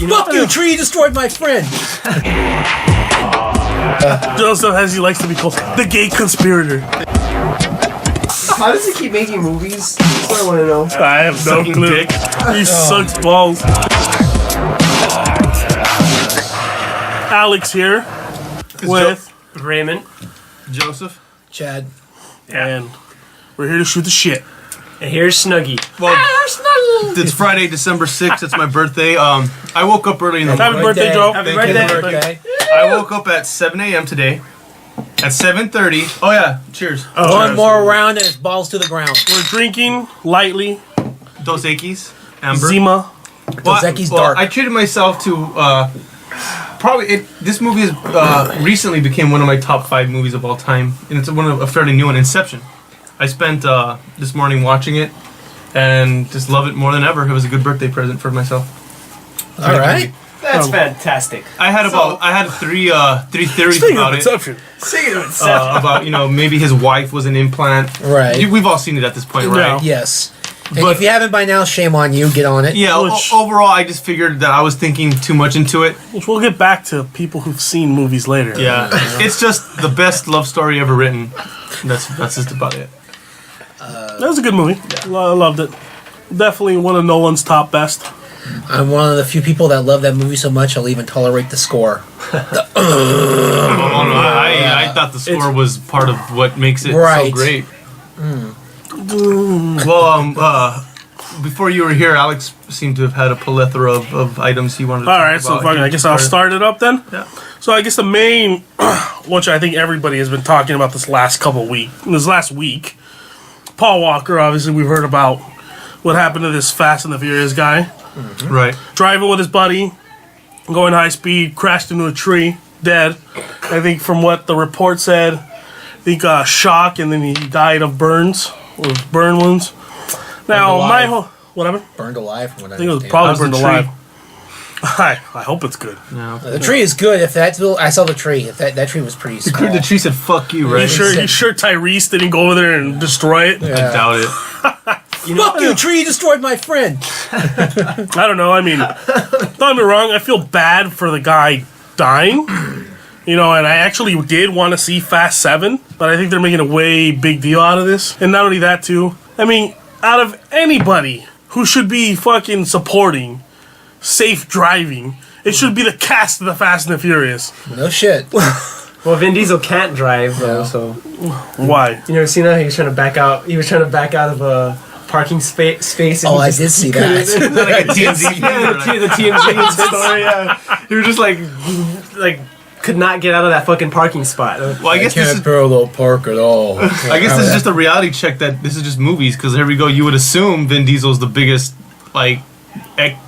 Fuck you, tree! You destroyed my friend. Joseph, as he likes to be called, the gay conspirator. How does he keep making movies? That's what I want to know. I have no clue. Dick. He sucks balls. Alex here with Raymond. Joseph. Chad. and we're here to shoot the shit. And here's Snuggy. Well, it's Friday, December 6th. It's my birthday. I woke up early in the morning. Happy birthday, Joe. Happy Thank you. birthday. I woke up at 7 a.m. today. At 7:30. Oh, yeah. Cheers. One more round and it's balls to the ground. We're drinking lightly. Dos Equis. Amber. Zima. Dos Equis dark. I treated myself to... this movie has recently became one of my top 5 movies of all time, and it's a fairly new one, Inception. I spent this morning watching it, and just love it more than ever. It was a good birthday present for myself. All right. That's fantastic. I had three theories Speaking about of it. Inception. Speaking of Inception. About maybe his wife was an implant. Right. We've all seen it at this point, right? Yes. And But- if you haven't by now, shame on you. Get on it. Yeah. Overall, I just figured that I was thinking too much into it. Which we'll get back to people who've seen movies later. Yeah. It's just the best love story ever written. That's just about it. That was a good movie. Yeah. I loved it. Definitely one of Nolan's top best. I'm one of the few people that love that movie so much I'll even tolerate the score. I thought the score was part of what makes it so great. Well, before you were here, Alex seemed to have had a plethora of items he wanted to talk about. Alright, so I guess I'll start it up then. Yeah. So I guess the main, which I think everybody has been talking about this last week, Paul Walker, obviously we've heard about what happened to this Fast and the Furious guy. Mm-hmm. Right. Driving with his buddy, going high speed, crashed into a tree, dead. I think from what the report said, I think shock, and then he died of burns, or burn wounds. Now, my whole... Whatever? Burned alive. From what I think it was probably burned alive. I hope it's good. No. The tree is good. If that's I saw the tree. If that tree was pretty small. The tree said "fuck you," right? You sure Tyrese didn't go over there and destroy it? Yeah. I doubt it. Fuck you, tree! You destroyed my friend. I don't know. I mean, don't get me wrong. I feel bad for the guy dying. And I actually did want to see Fast 7, but I think they're making a way big deal out of this. And not only that, too. I mean, out of anybody who should be fucking supporting safe driving, it should be the cast of the Fast and the Furious. No shit. Well, Vin Diesel can't drive, though, so... Why? You never seen that? He was trying to back out of a parking space. And I did see that. Like a TMZ. The TMZ story, yeah. He was just like could not get out of that fucking parking spot. Well, I guess this is parallel park at all. I guess this is just a reality check that this is just movies, because here we go. You would assume Vin Diesel's the biggest,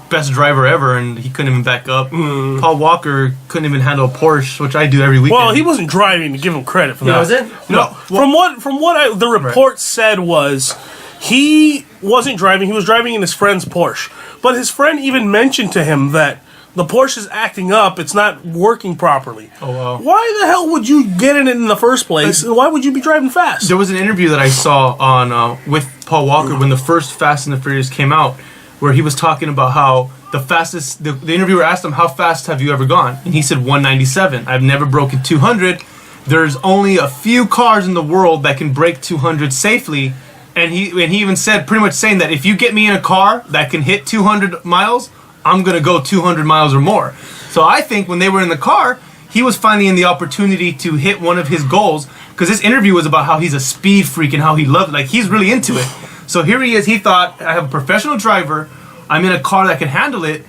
best driver ever, and he couldn't even back up. Paul Walker couldn't even handle a Porsche, which I do every weekend. Well, he wasn't driving to give him credit for that. Was it? No. From what the report said was he wasn't driving. He was driving in his friend's Porsche. But his friend even mentioned to him that the Porsche is acting up. It's not working properly. Oh, wow. Why the hell would you get in it in the first place? And why would you be driving fast? There was an interview that I saw on with Paul Walker when the first Fast and the Furious came out, where he was talking about how the fastest... The interviewer asked him, how fast have you ever gone? And he said 197. I've never broken 200. There's only a few cars in the world that can break 200 safely. And he even said, pretty much saying that if you get me in a car that can hit 200 miles... I'm going to go 200 miles or more. So I think when they were in the car, he was finding the opportunity to hit one of his goals, because this interview was about how he's a speed freak and how he loved it. He's really into it. So here he is. He thought, I have a professional driver. I'm in a car that can handle it.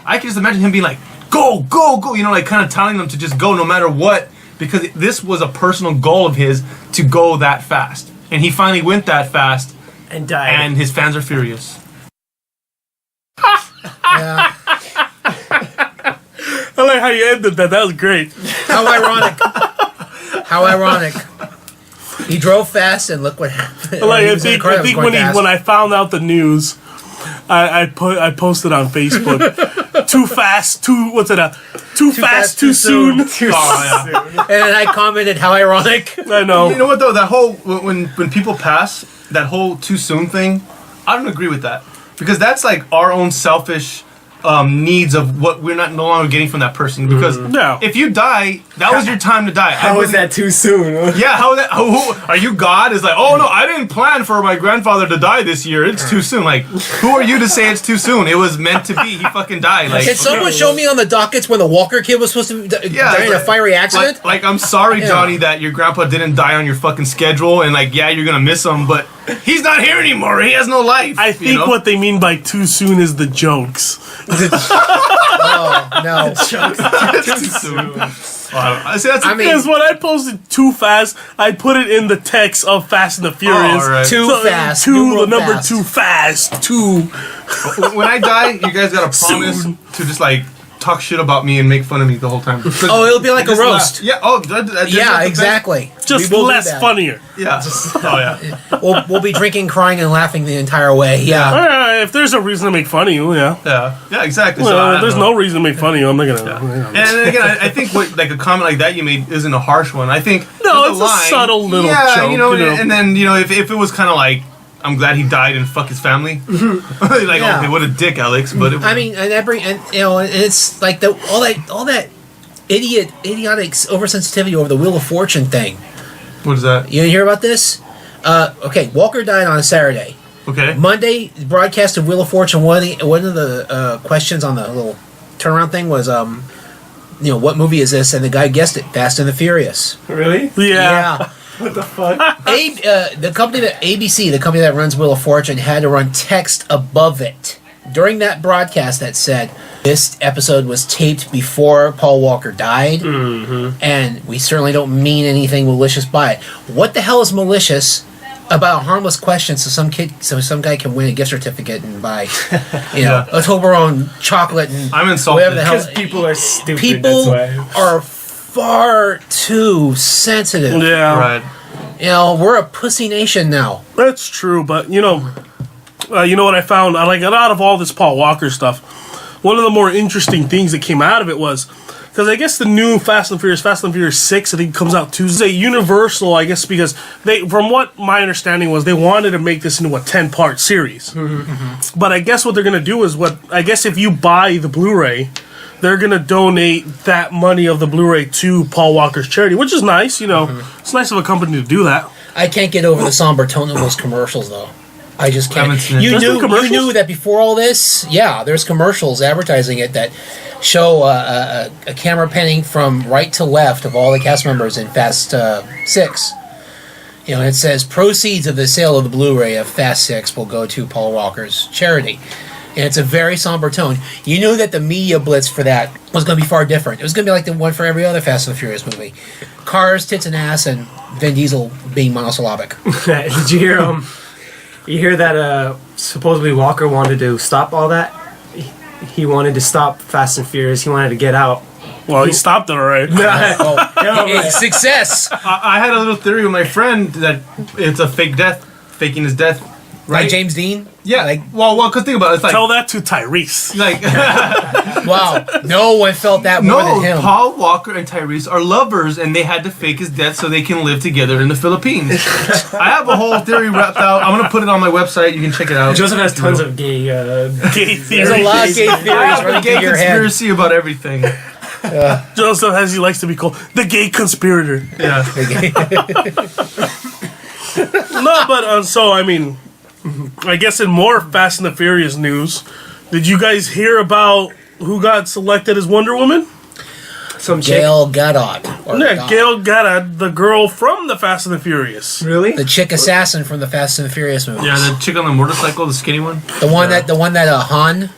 I can just imagine him being like, go, go, go. Kind of telling them to just go no matter what, because this was a personal goal of his to go that fast. And he finally went that fast. And died. And his fans are furious. Yeah. I like how you ended that. That was great. How ironic. How ironic. He drove fast and look what happened. I think when I found out the news, I posted on Facebook, too fast, too fast, too soon. And then I commented, how ironic. I know. You know what though? That whole when people pass, that whole too soon thing, I don't agree with that, because that's like our own selfish needs of what we're not no longer getting from that person. Because No. if you die, that was your time to die. How is that too soon? Yeah, how that? Who are you? God is like, oh no, I didn't plan for my grandfather to die this year. It's too soon. Like, who are you to say it's too soon? It was meant to be. He fucking died. Like, Can someone show me on the dockets when the Walker kid was supposed to die in a like- fiery accident? Like, I'm sorry, Johnny, that your grandpa didn't die on your fucking schedule, and like, yeah, you're gonna miss him, but he's not here anymore. He has no life. I think what they mean by too soon is the jokes. No. too soon. I see. That's. I mean, Because when I posted too fast, I put it in the text of Fast and the Furious. all right. Too fast. Two, numeral the number fast. too fast. Two. when I die, you guys gotta promise to just like talk shit about me and make fun of me the whole time. Oh, it'll be like a Just roast. laugh. Yeah. Oh, Yeah, exactly. Just We will do less that. funnier. Yeah. Oh yeah. We'll be drinking, crying, and laughing the entire way. Yeah. If there's a reason to make fun of you, yeah. Yeah. Yeah. Exactly. Well, so I don't there's know. no reason to make fun of you. I'm not gonna. And then again, I think what like a comment like that you made isn't a harsh one. I think No, there's it's a subtle little joke, you know, you know. and then if it was kind of like I'm glad he died and fuck his family, like Yeah. okay, what a dick, Alex. But I mean, and it's like all that idiotic oversensitivity over the Wheel of Fortune thing. what is that? You didn't hear about this? Okay, Walker died on a Saturday. Okay, Monday, broadcast of Wheel of Fortune. One of the questions on the little turnaround thing was, what movie is this? And the guy guessed it, Fast and the Furious. Really? Yeah. What the fuck? The company that ABC, the company that runs Wheel of Fortune, had to run text above it during that broadcast that said this episode was taped before Paul Walker died, and we certainly don't mean anything malicious by it. What the hell is malicious about a harmless question so some guy can win a gift certificate and buy a Toblerone chocolate and I'm insulted. whatever the hell. Because people are stupid. People that's why. are far too sensitive. Yeah. right. We're a pussy nation now. That's true, but you know what I found? Like out of all this Paul Walker stuff, one of the more interesting things that came out of it was because I guess the new Fast and Furious 6, I think comes out Tuesday. Universal, I guess, because from what my understanding was, they wanted to make this into a 10-part series. But I guess what they're gonna do is if you buy the Blu-ray, they're gonna donate that money of the Blu-ray to Paul Walker's charity, which is nice. It's nice of a company to do that. I can't get over the somber tone of those commercials, though. I just can't. Haven't seen it. You There's no knew commercials? that before all this? Yeah, there's commercials advertising it that show a camera panning from right to left of all the cast members in Fast 6. And it says, proceeds of the sale of the Blu-ray of Fast 6 will go to Paul Walker's charity. And it's a very somber tone. You knew that the media blitz for that was going to be far different. It was going to be like the one for every other Fast and the Furious movie. Cars, tits and ass, and Vin Diesel being monosyllabic. Did you hear You hear that supposedly Walker wanted to stop all that? He wanted to stop Fast and Furious. He wanted to get out. Well, he stopped it already. Hey, success! I had a little theory with my friend that it's a fake death, faking his death. Like James Dean? Yeah, well, cause think about it. It's like, Tell that to Tyrese. like Wow, no one felt that more no, than him. Paul Walker and Tyrese are lovers, and they had to fake his death so they can live together in the Philippines. I have a whole theory wrapped out. I'm gonna put it on my website. You can check it out. Joseph has tons of gay. Gay There's theory. a lot of gay theories I have running a gay through your head. conspiracy about everything. Joseph, as he likes to be called, the gay conspirator. Yeah. No, but so I mean, I guess in more Fast and the Furious news, did you guys hear about who got selected as Wonder Woman? Some chick. Gale Gadot. or Yeah, Gadot. Gale Gadot, the girl from the Fast and the Furious. Really? The chick assassin from the Fast and the Furious movies. Yeah, the chick on the motorcycle, the skinny one. The one that Han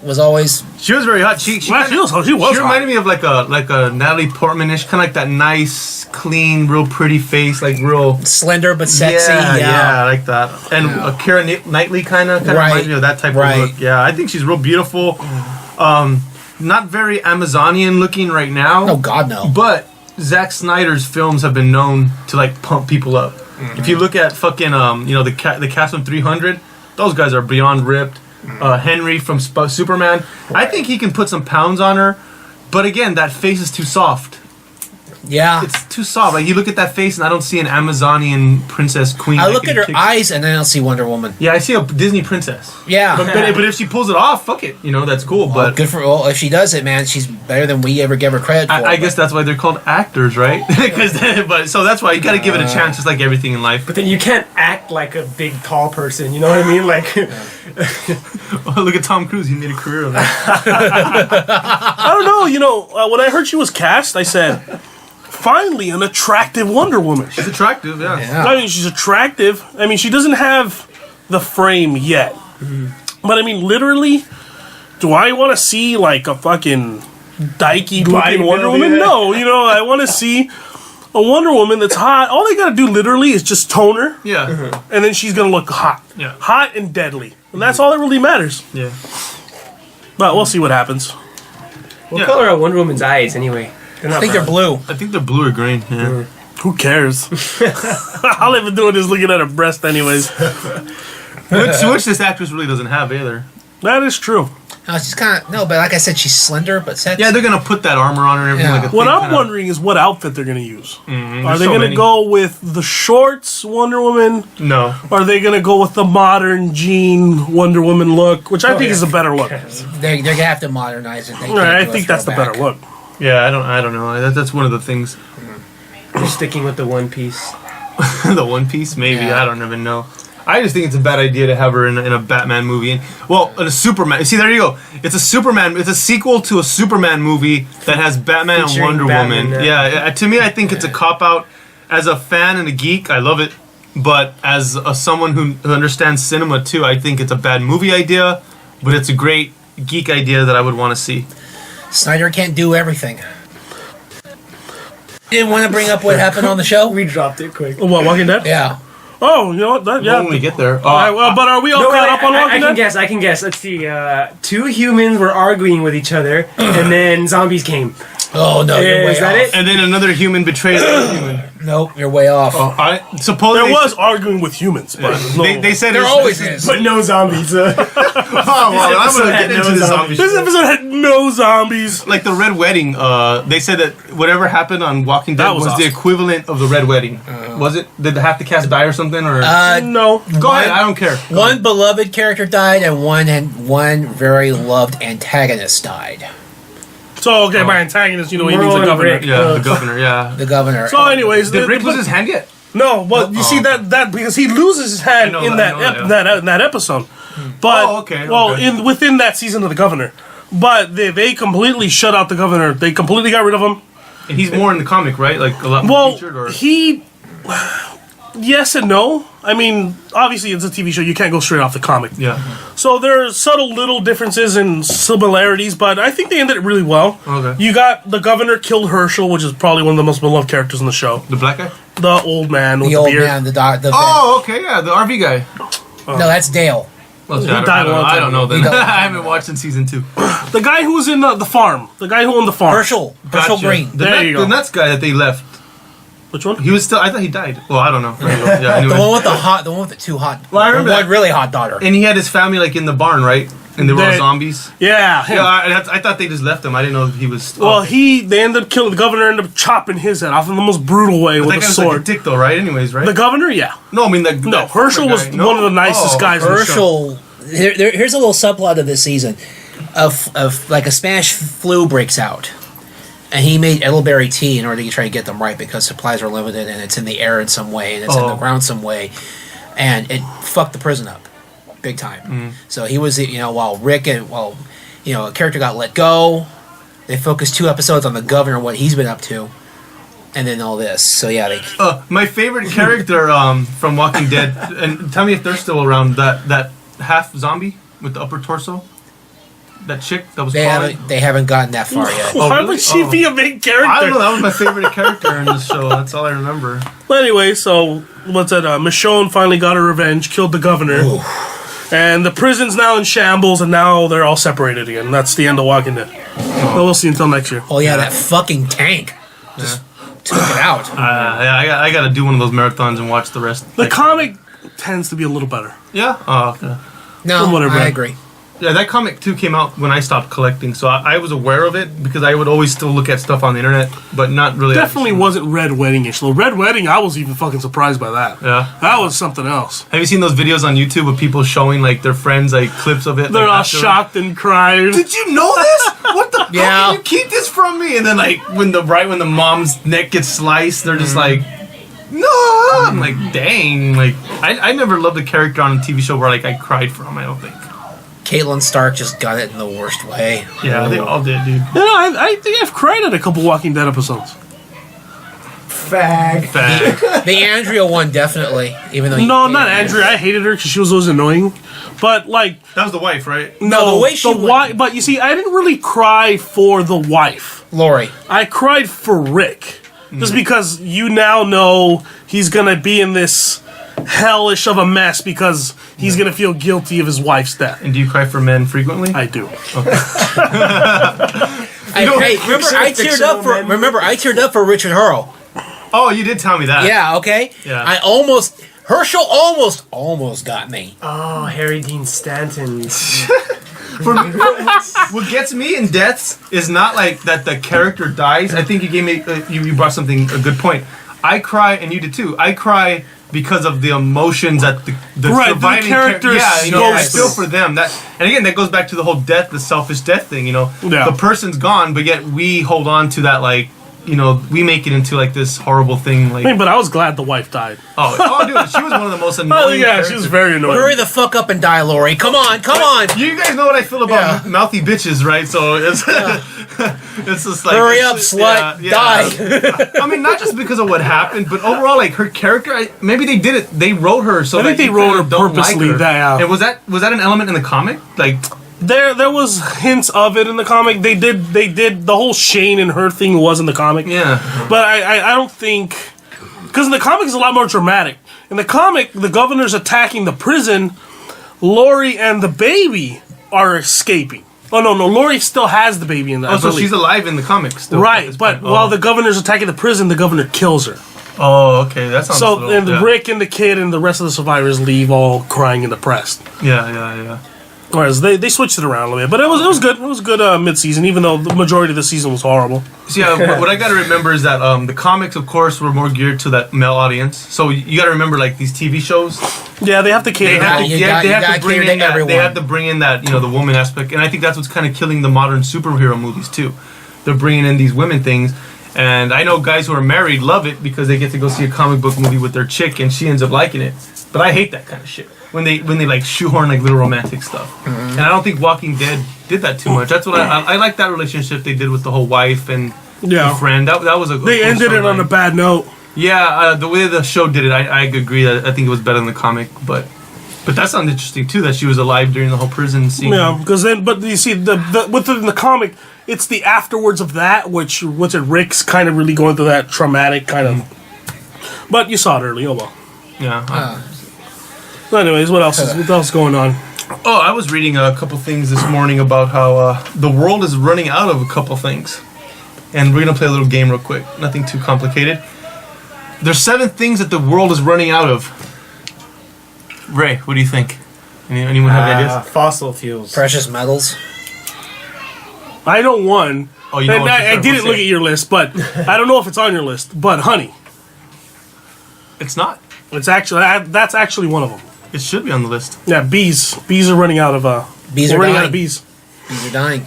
was always. She was very hot. She Well, she was she hot. reminded me of like a Natalie Portman-ish, kind of like that nice, clean, real pretty face, like real Slender but sexy. Yeah, I like that. And Keira Knightley kind of Right. reminds me of that type Right. of look. Yeah, I think she's real beautiful. Not very Amazonian looking right now. Oh God, no. But Zack Snyder's films have been known to like pump people up. If you look at fucking the cast from 300, those guys are beyond ripped. Henry from Superman, I think he can put some pounds on her, but again, that face is too soft. Yeah. It's too soft. Like you look at that face, and I don't see an Amazonian princess queen. I that look can at her kick- eyes and then I don't see Wonder Woman. Yeah, I see a Disney princess. Yeah. But if she pulls it off, fuck it. That's cool. Well, But good for if she does it, man. She's better than we ever give her credit for. I guess that's why they're called actors, right? So that's why you got to give it a chance, just like everything in life. But then you can't act like a big, tall person. You know what I mean? Like, Look at Tom Cruise. He made a career of that. I don't know. When I heard she was cast, I said, finally, an attractive Wonder Woman. She's attractive, yeah. Yeah. I mean, she's attractive. I mean, she doesn't have the frame yet. But I mean, literally, do I want to see like a fucking dykey looking Wonder Woman? No, I want to see a Wonder Woman that's hot. All they gotta do literally is just tone her, Yeah. and then she's gonna look hot. Yeah. Hot and deadly. And that's all that really matters. Yeah. But we'll see what happens. what color are Wonder Woman's eyes anyway? I think they're blue. I think they're blue or green. Yeah. Who cares? All I've been doing is looking at her breast anyways. Which this actress really doesn't have either. That is true. No, she's kind of but like I said, she's slender, but sexy. Yeah, they're gonna put that armor on her and everything Yeah. like a What thing, I'm kinda- wondering is what outfit they're going to use. Are There's they so going to many. go with the shorts Wonder Woman? No. Are they going to go with the modern jean Wonder Woman look, which I think is a better look? They're gonna have to modernize it. They can't I do a think that's the better throwback. look. Yeah, I don't know. That's one of the things. They're sticking with the one piece. The One Piece, maybe. Yeah. I don't even know. I just think it's a bad idea to have her in a Batman movie. In a Superman. See, there you go. It's a Superman. It's a sequel to a Superman movie that has Batman Featuring and Wonder Batman, Woman. yeah. Yeah, to me, I think it's a cop out. As a fan and a geek, I love it. But as someone who understands cinema too, I think it's a bad movie idea. But it's a great geek idea that I would want to see. Snyder can't do everything. You didn't want to bring up what happened on the show? We dropped it quick. What, Walking Dead? Yeah. Oh, you know what? When we get there. But are we all caught up on I Walking can Dead? guess. I can guess. Let's see. Two humans were arguing with each other, and then zombies came. Oh no, you're way Is that off. it? and then another human betrays another human. Nope, you're way off. I suppose There was arguing with humans, but no. They said There it's- always is. But no zombies. Oh, well, I'm gonna get into the zombie This shit. episode had no zombies. Like the Red Wedding, they said that whatever happened on Walking Dead That was was the awesome. equivalent of the Red Wedding. Was it? Did half the cast die or something? Or No. go ahead, I don't care. One beloved character died, and one very loved antagonist died. So, okay, by antagonist, he means the Merle and governor. Rick. Yeah, the governor. Yeah. The governor. So, anyways, Did Rick lose his hand yet? No, but you see that because he loses his hand I know in that, I know that, that episode. But Oh, okay, well, okay. within that season of the governor, but they completely shut out the governor. They completely got rid of him. And he's more in the comic, right? Like a lot more Well, featured, or he. Yes and no. I mean, obviously it's a TV show. You can't go straight off the comic. yeah. So there are subtle little differences and similarities, but I think they ended it really well. Okay. You got the governor killed Herschel, which is probably one of the most beloved characters in the show. The black guy. The old man with the the old beard. man, the doc. Oh, okay, yeah, the RV guy. No, that's Dale. Well, He died a long I time don't know. ago. Then He died. I haven't watched in season 2. The guy who was in the farm. The guy who owned the farm. Herschel Green. There you go. The nuts guy that they left. Which one? He was still. I thought he died. Well, I don't know. Yeah. The Anyway. one with the one with the too hot. Well, I remember one that. really hot daughter. And he had his family like in the barn, right? And they were all They- zombies. Yeah. him. Yeah, I thought they just left him. I didn't know he was. Well, they ended up killing the governor. Ended up chopping his head off in the most brutal way that with guy a was like a sword. dick, though, right? Anyways, right? The governor, yeah. No, I mean the No, Herschel was one of the nicest guys in the show. Herschel. Here's a little subplot of this season. Of like a Spanish flu breaks out, and he made elderberry tea in order to try to get them right because supplies are limited and it's in the air in some way and it's in the Oh. ground some way, and it fucked the prison up, big time. So he was while Rick and a character got let go, they focused 2 episodes on the governor, what he's been up to, and then all this. So yeah, they. My favorite character from Walking Dead, and tell me if they're still around. That half zombie with the upper torso. That chick that was. They haven't gotten that far yet. Why really? would she be a main character? I don't know. That was my favorite character in the show. That's all I remember. Well, anyway, so what's that? Michonne finally got her revenge, killed the governor, and the prison's now in shambles, and now they're all separated again. That's the end of Walking Dead. So we'll see until next year. Oh yeah, that fucking tank just took it out. Yeah, I got to do one of those marathons and watch the rest. The comic tends to be a little better. Yeah. Oh, okay. No, Whatever. I agree. Yeah, that comic too came out when I stopped collecting, so I was aware of it because I would always still look at stuff on the internet, but not really. Definitely wasn't Red Wedding-ish. The Red Wedding, I was even fucking surprised by that. Yeah. That was something else. Have you seen those videos on YouTube of people showing like their friends like clips of it? They're like, all afterwards? shocked and crying. Did you know this? What the? Yeah. How can you keep this from me? And then like when the mom's neck gets sliced, they're just like, no. I'm like, dang. Like I never loved a character on a TV show where like I cried for him. I don't think. Caitlin Stark just got it in the worst way. Yeah, they all did, dude. You know, I think I've cried at a couple Walking Dead episodes. Fag. Fag. The Andrea one, definitely. Even though No, not Andrea. I hated her because she was always annoying. But like, That was the wife, right? No, the way she went- But you see, I didn't really cry for the wife. Lori. I cried for Rick. Just because you now know he's gonna be in this hellish of a mess because he's gonna feel guilty of his wife's death. And do you cry for men frequently? I do. Remember, I teared up for Richard Hurl. Oh, you did tell me that. Yeah, okay. Yeah. Herschel almost got me. Oh, Harry Dean Stanton. For me, what gets me in deaths is not like that the character dies. I think you gave me you brought a good point. I cry, and you did too. I cry because of the emotions that the surviving characters yeah, go I feel for them. That, and again, that goes back to the whole death, the selfish death thing. Yeah. The person's gone, but yet we hold on to that like. We make it into like this horrible thing. Like, But I was glad the wife died. oh, dude, she was one of the most annoying. Yeah, characters. she was very annoying. Hurry the fuck up and die, Lori. Come on. You guys know what I feel about mouthy bitches, right? So it's it's just like Hurry up, slut. Die. I mean, not just because of what happened, but overall, like her character. Maybe they did it. They wrote her so. I think that they you wrote kind her of don't purposely. Like her. Yeah. And was that an element in the comic? Like There was hints of it in the comic. They did the whole Shane and her thing was in the comic. Yeah. But I don't think, because in the comic it's a lot more dramatic. In the comic, the governor's attacking the prison. Lori and the baby are escaping. Oh no, Lori still has the baby in that. So she's alive in the comics still. Right, but while the governor's attacking the prison, the governor kills her. Oh, okay, that sounds. So and Rick and the kid and the rest of the survivors leave all crying and depressed. Yeah. Whereas they switched it around a little bit, but it was good. It was good mid-season, even though the majority of the season was horrible. So yeah, what I got to remember is that the comics, of course, were more geared to that male audience. So you got to remember, like these TV shows, Yeah, they have to cater. You gotta bring cater in to that. everyone. They have to bring in that the woman aspect, and I think that's what's kind of killing the modern superhero movies too. They're bringing in these women things, and I know guys who are married love it because they get to go see a comic book movie with their chick, and she ends up liking it. But I hate that kind of shit. When they like shoehorn like little romantic stuff, and I don't think Walking Dead did that too much. That's what I like that relationship they did with the whole wife and the friend. That was a They cool ended it on a storyline. bad note. Yeah, the way the show did it, I agree that I think it was better than the comic, but that sounds interesting too. That she was alive during the whole prison scene. Yeah, because but you see within the comic, it's the afterwards of that, which Rick's kind of really going through that traumatic kind of. But you saw it early. Oh well. Yeah. So anyways, what else is going on? Oh, I was reading a couple things this morning about how the world is running out of a couple things. And we're going to play a little game real quick. Nothing too complicated. There's 7 things that the world is running out of. Ray, what do you think? Anyone have ideas? Fossil fuels. Precious metals. I know one. Oh, you know and what I didn't look at your list, but I don't know if it's on your list. But honey, It's not. it's actually that's actually one of them. It should be on the list. Yeah, bees. Bees are running out of Bees are running out dying. of bees. Bees are dying.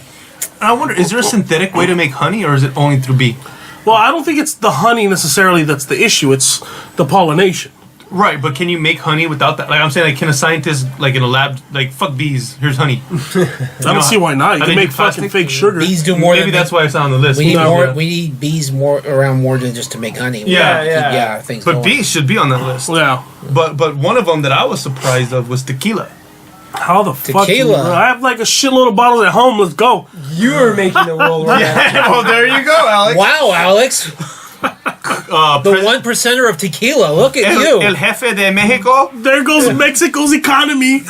I wonder, is there a synthetic way to make honey, or is it only through bee? Well, I don't think it's the honey necessarily that's the issue. It's the pollination. Right, but can you make honey without that? Like I'm saying, like, can a scientist, like in a lab, like, fuck bees, here's honey? I don't see why not. You Are can they make do fucking plastic? fake sugar. Bees do more Maybe than that's why it's not on the list. we need No. more. We need bees around more than just to make honey. Yeah, yeah. Things. But going. bees should be on that list. Yeah. But one of them that I was surprised of was tequila. How the fuck? Tequila. I have like a shitload of bottles at home. Let's go. You're making the world run out. Well, there you go, Alex. Wow, Alex, the 1%er of tequila. Look at you. El jefe de Mexico. There goes Mexico's economy.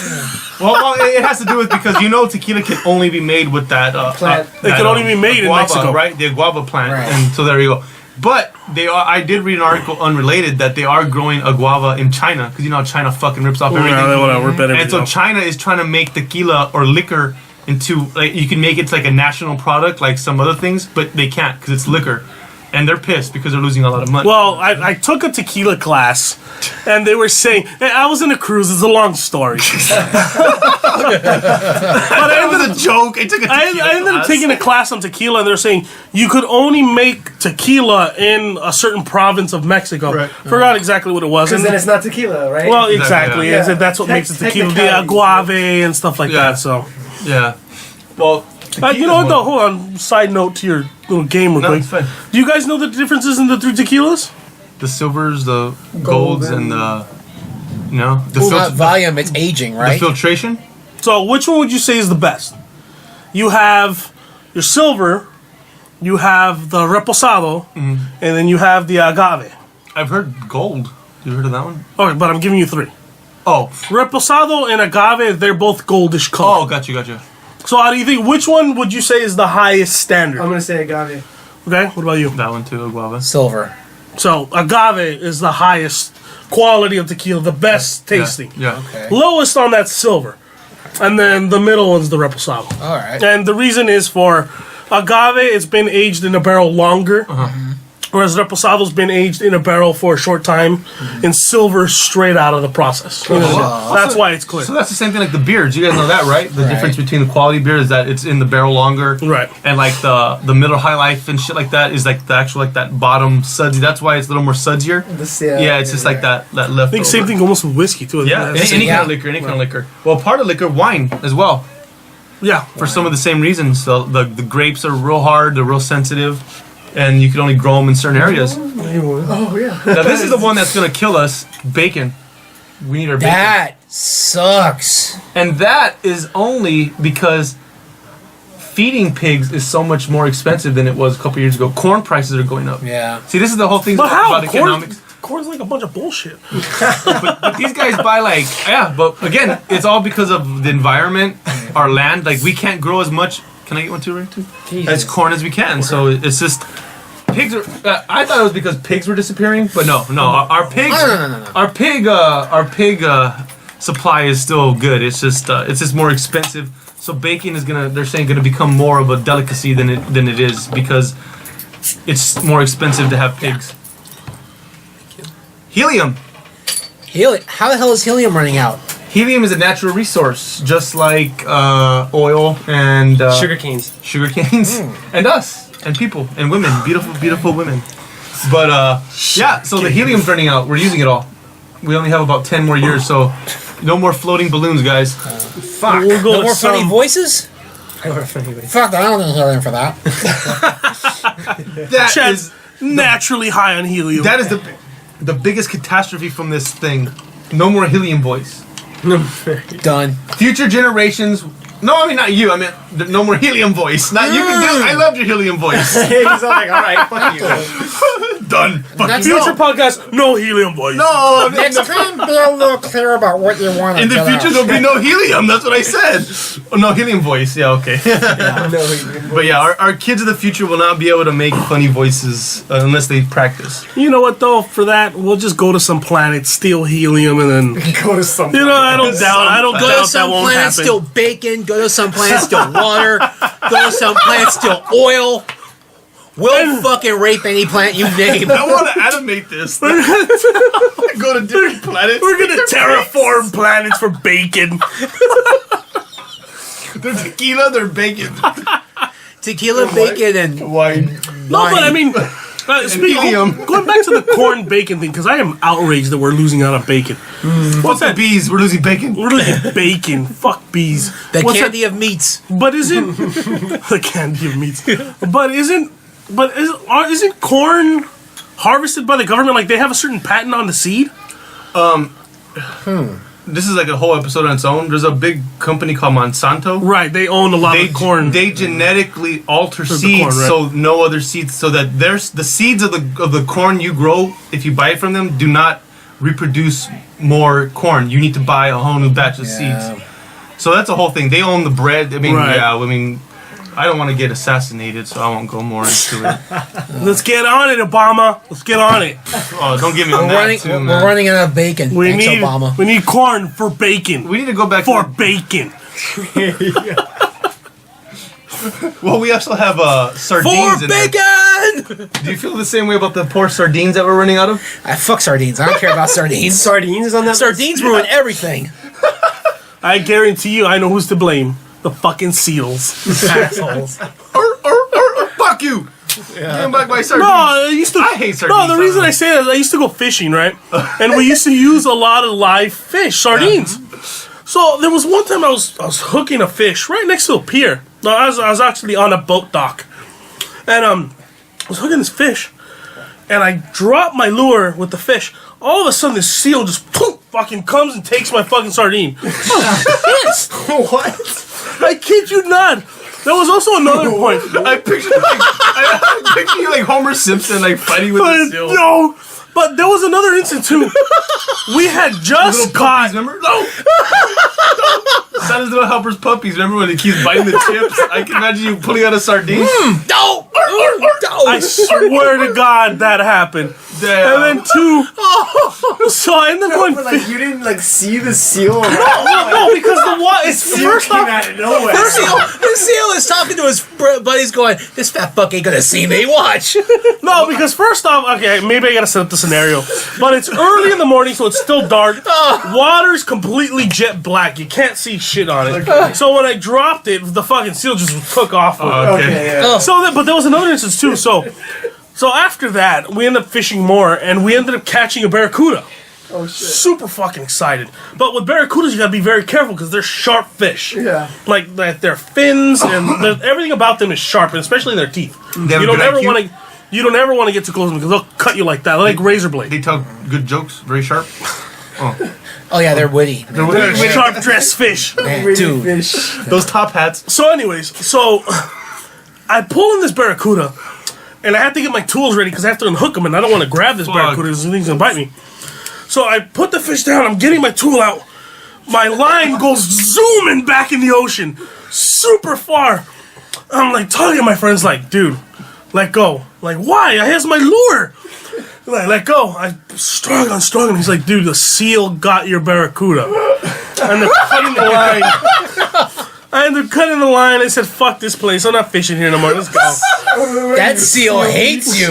Well, it has to do with because tequila can only be made with that Plant. It can only be made in guava, Mexico. right? The guava plant, Right. and so there you go. But they are. I did read an article unrelated that they are growing agave in China because you know how China fucking rips off everything. We're better. And so China is trying to make tequila or liquor into like you can make it like a national product like some other things, but they can't because it's liquor. And they're pissed because they're losing a lot of money. Well, I took a tequila class, and they were saying I was in a cruise. It's a long story, but it was a joke. I ended up taking a class on tequila, and they're saying you could only make tequila in a certain province of Mexico. Right. Forgot exactly what it was. Because then it's not tequila, right? Well, exactly. Yeah. That's what makes it tequila. The agave and stuff like that. So yeah. Well. You know what though? Hold on. Side note to your little game real quick. It's fine. Do you guys know the differences in the 3 tequilas? The silvers, the golds, and the It's not volume, it's aging, right? the filtration. So which one would you say is the best? You have your silver, you have the reposado, and then you have the agave. I've heard gold. You heard of that one? Okay, but I'm giving you 3. Oh. Reposado and agave, they're both goldish color. Oh, gotcha. So how do you think, which one would you say is the highest standard? I'm going to say agave. Okay, what about you? That one too, agave. Silver. So agave is the highest quality of tequila, the best tasting. Yeah. Okay. Lowest on that silver. And then the middle one's the reposado. All right. And the reason is for agave, it's been aged in a barrel longer. Whereas reposado's been aged in a barrel for a short time, and silver straight out of the process. You know, that's why it's clear. So that's the same thing like the beers. You guys know that, right? The difference between the quality beer is that it's in the barrel longer, Right. And like the middle high life and shit like that is like the actual like that bottom sudsy. That's why it's a little more sudsier. Yeah, it's just like that left. I think same thing almost with whiskey too. Yeah, any kind of liquor, any kind of liquor. Well, part of liquor, wine as well. Yeah, For some of the same reasons. So the grapes are real hard, they're real sensitive, and you can only grow them in certain areas. Oh, yeah. Now this is the one that's gonna kill us: bacon. We need our bacon. That sucks. And that is only because feeding pigs is so much more expensive than it was a couple years ago. Corn prices are going up. Yeah. See, this is the whole thing but how? about economics. Corn's like a bunch of bullshit. But these guys buy but again, it's all because of the environment, our land. Like we can't grow as much. Can I get one too, Ray? As corn as we can. So it's just pigs are. I thought it was because pigs were disappearing, but no. Our pigs. No. Our pig supply is still good. It's just more expensive. So bacon is gonna become more of a delicacy than it is because it's more expensive to have pigs. Helium. How the hell is helium running out? Helium is a natural resource, just like oil and Sugar canes. and us and people and women, beautiful women. But yeah, so the helium's running out. We're using it all. We only have about 10 more years, so no more floating balloons, guys. Fuck. We'll go No to more funny some- voices? Fuck, I don't need helium for that. That Chad's is naturally high on helium. that is the biggest catastrophe from this thing. No more helium voice. Done. Future generations. No, I mean not you. I mean no more helium voice. Not you. I loved your helium voice. He's like, all right, fuck you. Done. Fuck you. Future podcast, no helium voice. No. Next time, be a little clear about what you want to In the future, there'll be no helium. That's what I said. Oh, no helium voice. Yeah, okay. But yeah, our kids of the future will not be able to make funny voices unless they practice. You know what though? For that, we'll just go to some planet, steal helium, and then Go to some. you know I don't doubt Go to that some won't planet, happen. steal bacon. Go to some planet, steal water. Go to some planet, steal oil. We'll fucking rape any planet you name. I want to animate this. I want to go to different planets. We're gonna terraform planets for bacon. They're tequila, they're bacon. Tequila, bacon, and Wine. No, but I mean, helium. going back to the corn bacon thing, because I am outraged that we're losing out on bacon. What's that? Bees. We're losing bacon. We're losing bacon. Fuck bees. the What's candy of meats. that? But isn't the candy of meats? But isn't corn harvested by the government? Like they have a certain patent on the seed. This is like a whole episode on its own. There's a big company called Monsanto. Right, they own a lot of corn. They genetically alter the seeds corn, right. so no other seeds, so that there's the seeds of the corn you grow, if you buy it from them, do not reproduce more corn. You need to buy a whole new batch of seeds. So that's a whole thing. They own the bread. I mean, Right. yeah. I mean, I don't want to get assassinated, so I won't go more into it. Let's get on it, Obama. Let's get on it. Oh, don't get me on that too, man. We're running out of bacon. Thanks, Obama. We need corn for bacon. We need to go back for to bacon. Well, we also have sardines in there. bacon! Do you feel the same way about the poor sardines that we're running out of? Fuck sardines. I don't care about sardines. Sardines on that. Sardines ruin everything. I guarantee you, I know who's to blame. The fucking seals. Assholes. Fuck you! Give back my sardines. No, I hate sardines. No, the reason I say that is I used to go fishing, right? And we used to use a lot of live fish, sardines. So there was one time I was hooking a fish right next to a pier. No, I was actually on a boat dock, and I was hooking this fish, and I dropped my lure with the fish. All of a sudden, this seal just poof, fucking comes and takes my fucking sardine. What? I kid you not. There was also another point. I picture you like Homer Simpson, like fighting with the seal. No, but there was another instance too. We had just caught. Remember? No. Santa's Little Helper's puppies. Remember when he keeps biting the tips? I can imagine you pulling out a sardine. No! I swear to God that happened. Damn. And then so I ended up going. But like you didn't like see the seal. No, because the what? It's seal first came off. out of nowhere. The seal is talking to his buddies going, this fat fuck ain't gonna see me, watch. No, because first off, okay, maybe I gotta set up the scenario. But it's early in the morning, so it's still dark. Water's completely jet black. You can't see shit on it. Okay. So when I dropped it, the fucking seal just took off. Okay. Yeah. But there was another instance too. So after that, we ended up fishing more, and we ended up catching a barracuda. Oh shit. Super fucking excited. But with barracudas, you gotta be very careful because they're sharp fish. Yeah. Like their fins and everything about them is sharp, and especially their teeth. You don't ever want to get too close to them because they'll cut you like that, like razor blade. They tell good jokes, very sharp. Oh yeah, they're witty. They're sharp dressed fish. Man, dude. Fish. Those top hats. So, anyways, I pull in this barracuda, and I have to get my tools ready because I have to unhook them, and I don't want to grab this barracuda because he's gonna bite me. So I put the fish down. I'm getting my tool out. My line goes zooming back in the ocean, super far. I'm like talking to my friends, like, dude, let go. Like, why? I has my lure. Like, let go. I strung on. He's like, dude, the seal got your barracuda. And they're cutting the line. I ended up cutting the line. I said, fuck this place. I'm not fishing here no more. Let's go. That seal hates you.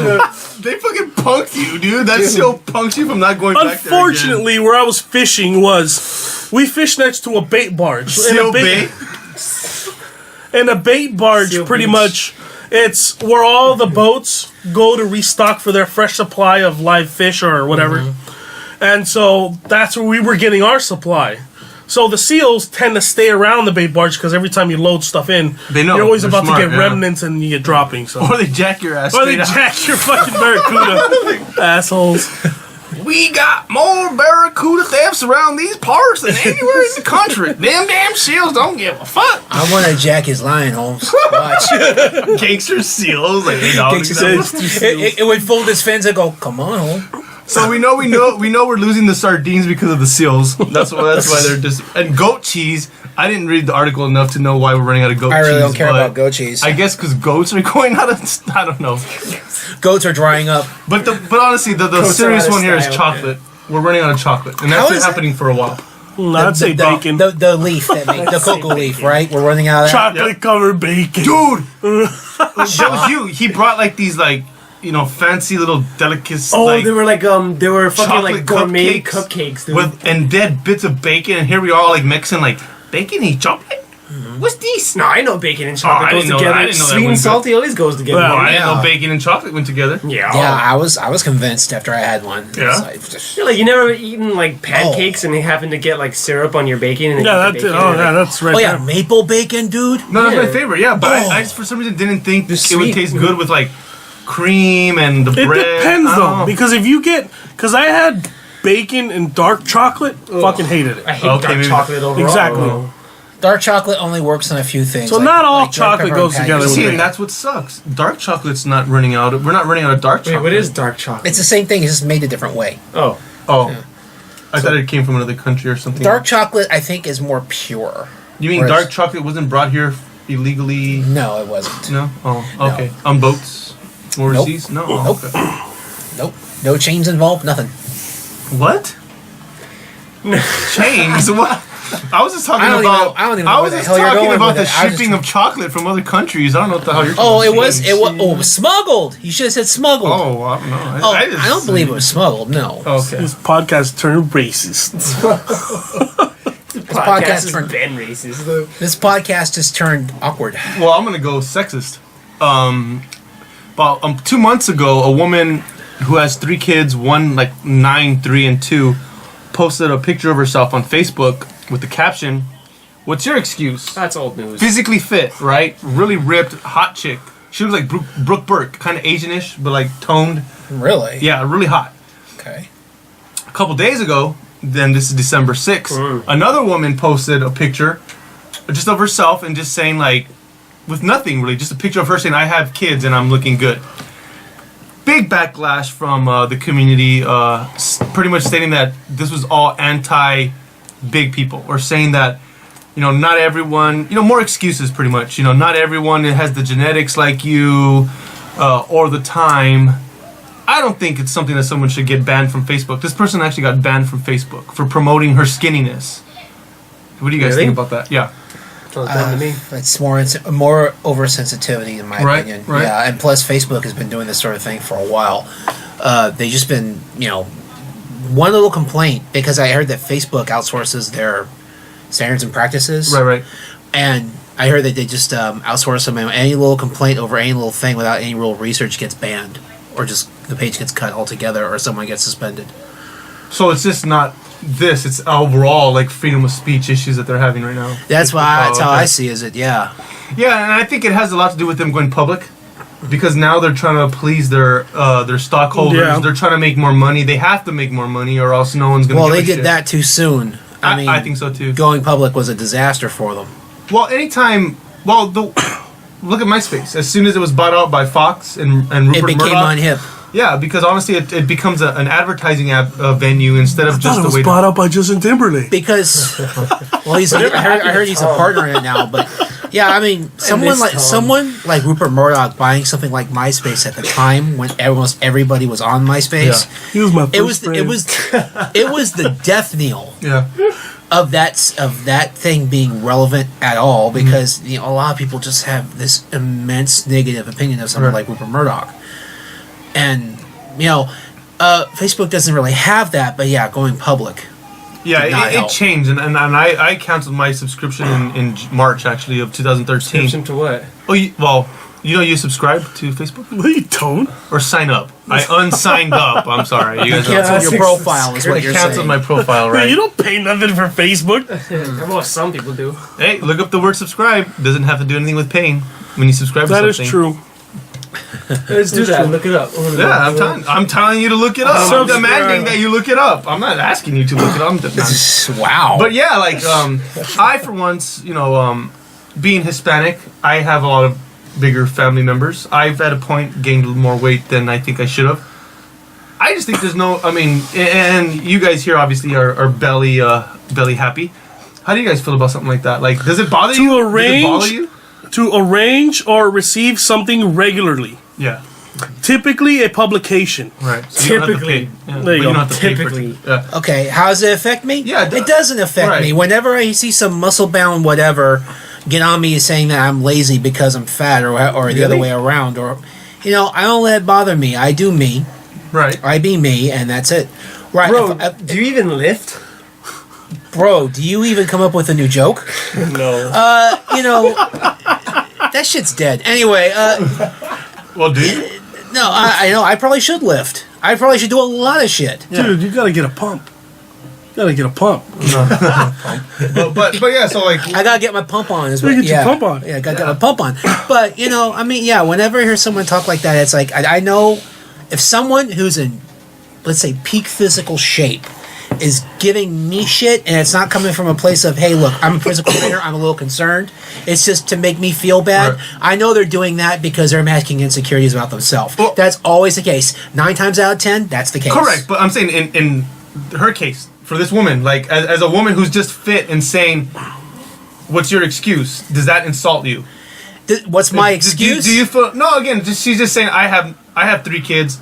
They fucking punked you, dude. That seal punked you from not going back there again. Unfortunately, where I was fishing was, we fished next to a bait barge. Seal bait? And a bait barge, Seal pretty beach. much, it's where all the boats go to restock for their fresh supply of live fish or whatever. And so that's where we were getting our supply. So the seals tend to stay around the bait barge because every time you load stuff in, They know. you're always They're about smart, to get yeah. remnants and you get droppings. So. Or they jack your ass. Or they straight out. jack your fucking barracuda. Assholes. We got more barracuda thefts around these parts than anywhere in the country. Them damn seals don't give a fuck. I want to jack his line, Holmes. Watch. Gangster seals, like they Gangster dogs. seals. It would fold his fins and go, come on, Holmes. So we know we're losing the sardines because of the seals. That's why they're just and goat cheese. I didn't read the article enough to know why we're running out of goat cheese. I really don't care about goat cheese. I guess because goats are going out of. I don't know. Goats are drying up. But honestly, the Goats serious are out of one here is style, chocolate. We're running out of chocolate, and How that's been is it- happening for a while. I'd say bacon. The leaf that makes the cocoa leaf, right? We're running out of that. Chocolate covered bacon. Dude, that was you. He brought like these fancy little delicacies. Oh, like, they were fucking chocolate like gourmet cupcakes cupcakes, dude. and dead bits of bacon, and here we are like mixing like bacon and chocolate. What's this? No, I know bacon and chocolate I goes didn't know that. together. I didn't know that Sweet and went salty always goes together. Well, I didn't know Yeah. bacon and chocolate went together. Yeah. Yeah, I was convinced after I had one. It was Yeah? like, just- You're like, you never eaten like pancakes and they happen to get like syrup on your bacon and Yeah, then that's you it. put the bacon in it. That's right. oh yeah, there. maple bacon, dude. No, that's Yeah. my favorite. Yeah, but Oh. I just for some reason didn't think The it would sweet- taste good with like cream and the It bread. depends I don't though, know. because because I had bacon and dark chocolate, fucking hated I it. hate Okay, dark maybe- chocolate overall. Exactly. Dark chocolate only works on a few things. So not all dark chocolate pepper goes and together pancakes. with See, bacon. and that's what sucks. Dark chocolate's not running out. We're not running out of dark Wait, chocolate. what is dark chocolate? It's the same thing. It's just made a different way. Oh. Oh, I thought it came from another country or something. Dark chocolate, I think, is more pure. You mean Whereas- dark chocolate wasn't brought here illegally? No, it wasn't. No. Oh, okay. On boats overseas? No. Nope. Okay. Nope. No chains involved. Nothing. What? Chains? What? I was just talking I don't about. even know I where was the just hell you're talking going about with the it. I was shipping just- of chocolate from other countries. I don't know what the hell you're talking Oh, about. it was smuggled. You should have said smuggled. Oh, I don't know. Oh, I just- I don't believe it was smuggled. No. Okay. This podcast turned racist. Podcast has turned- been racist. This podcast just turned awkward. Well, I'm gonna go sexist. About 2 months ago, a woman who has 3 kids, one like 9, 3, and 2, posted a picture of herself on Facebook with the caption, "What's your excuse? That's old news. Physically fit, right? Really ripped, hot chick. She looks like Brooke Burke, kind of Asianish, but like toned. Really? Yeah, really hot." Okay. A couple days ago, then this is December 6th, another woman posted a picture just of herself and just saying like, with nothing really, just a picture of her saying, "I have kids and I'm looking good." Big backlash from the community, pretty much stating that this was all anti-big people, or saying that, not everyone, more excuses pretty much, not everyone has the genetics like you, or the time. I don't think it's something that someone should get banned from Facebook. This person actually got banned from Facebook for promoting her skinniness. What do you guys Really? think about that? Yeah. Sounds dumb to me. It's more oversensitivity in my Right, opinion. right. Yeah, and plus Facebook has been doing this sort of thing for a while. They just been, one little complaint, because I heard that Facebook outsources their standards and practices. Right. And I heard that they just outsource them, and any little complaint over any little thing without any real research gets banned, or just the page gets cut altogether, or someone gets suspended. So it's just not this, it's overall like freedom of speech issues that they're having right now. That's how okay. I see it. Yeah. Yeah, and I think it has a lot to do with them going public, because now they're trying to please their stockholders. Yeah. They're trying to make more money. They have to make more money, or else no one's going to. Well, give they a did shit. that too soon. I mean, I think so too. Going public was a disaster for them. Well, anytime. Well, look at MySpace. As soon as it was bought out by Fox and Rupert It became Murdoch. unhip. Yeah, because honestly, it becomes an advertising venue instead of I just thought it a was way. bought out by Justin Timberlake. Because, well, I heard he's a partner in it now. But yeah, I mean, someone like Rupert Murdoch buying something like MySpace at the time when almost everybody was on MySpace. Yeah. He was my first It was friend. it was the death knell Yeah. of that thing being relevant at all, because a lot of people just have this immense negative opinion of someone like Rupert Murdoch, and Facebook doesn't really have that. But yeah, going public. Yeah, Did not it help. changed, and I canceled my subscription in March actually of 2013. Subscription to what? Oh, you subscribe to Facebook No, you don't. or sign up? I unsigned up. I'm sorry, you guys. Cancel Are, your profile is what I you're canceled saying. my profile, Hey, right? you don't pay nothing for Facebook. Well, some people do. Hey, look up the word subscribe. Doesn't have to do anything with paying when you subscribe. That to is something. true. Let's do that. Look it up. Yeah, I'm telling you to look it up. I'm Subscribe. demanding that you look it up. I'm not asking you to look it up. I'm demanding. Wow. But yeah, like I for once, being Hispanic, I have a lot of bigger family members. I've at a point gained a little more weight than I think I should have. I just think there's no. I mean, and you guys here obviously are belly happy. How do you guys feel about something like that? Like, does it bother you? Does it bother you? To arrange or receive something regularly. Yeah. Typically a publication. Right. So you don't have to Typically. pay. Yeah, There you but go. don't have to pay for it. Typically. Yeah. Okay, how does it affect me? Yeah, it doesn't affect right. me. Whenever I see some muscle-bound whatever get on me saying that I'm lazy because I'm fat, or the other Really? way around, or I don't let it bother me. I do me. Right. I be me, and that's it. Right, Bro, do you even lift? bro? Do you even come up with a new joke? No. That shit's dead. Anyway, Well, do you? no, I know. I probably should lift. I probably should do a lot of shit. Dude, you gotta get a pump. You gotta get a pump. But yeah. So like. I gotta get my pump on. Is You what, get your yeah, pump on. Yeah, gotta get my pump on. But I mean, yeah. Whenever I hear someone talk like that, it's like I know if someone who's in, let's say, peak physical shape is giving me shit, and it's not coming from a place of, hey, look, I'm a physical trainer, I'm a little concerned. It's just to make me feel bad. Right. I know they're doing that because they're masking insecurities about themselves. Well- That's always the case. 9 times out of 10, that's the case. Correct, but I'm saying in her case, for this woman, like as a woman who's just fit and saying, "What's your excuse?" Does that insult you? What's my excuse? Do you feel no? Again, she's just saying I have 3 kids.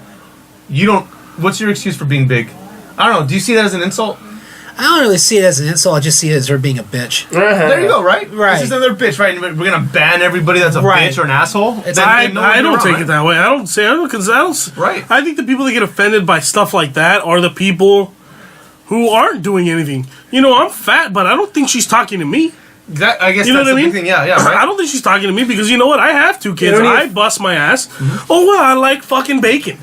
You don't. What's your excuse for being big? I don't know. Do you see that as an insult? I don't really see it as an insult. I just see it as her being a bitch. There you go. Right. Right. It's just another bitch. Right. We're gonna ban everybody that's a bitch or an asshole. I don't take it that way. I don't because I don't. Right. I think the people that get offended by stuff like that are the people who aren't doing anything. You know, I'm fat, but I don't think she's talking to me. I guess You know that's what I the mean? big thing. Yeah. Right. I don't think she's talking to me because you know what? I have 2 kids. You don't I bust my ass. Oh well, I like fucking bacon.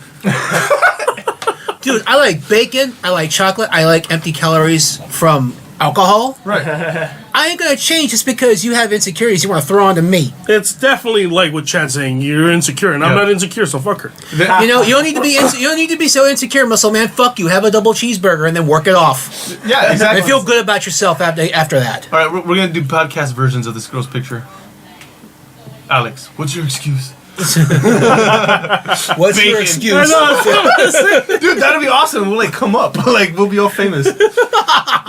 Dude, I like bacon. I like chocolate. I like empty calories from alcohol. Right. I ain't gonna change just because you have insecurities you want to throw onto me. It's definitely like what Chad's saying. You're insecure, and I'm not insecure, so fuck her. You know, you don't need to be. You don't need to be so insecure, muscle man. Fuck you. Have a double cheeseburger and then work it off. Yeah. Exactly. And feel good about yourself after that. All right. We're gonna do podcast versions of this girl's picture. Alex, what's your excuse? What's your Bacon. excuse? Dude, that'd be awesome. We'll like come up. Like we'll be all famous.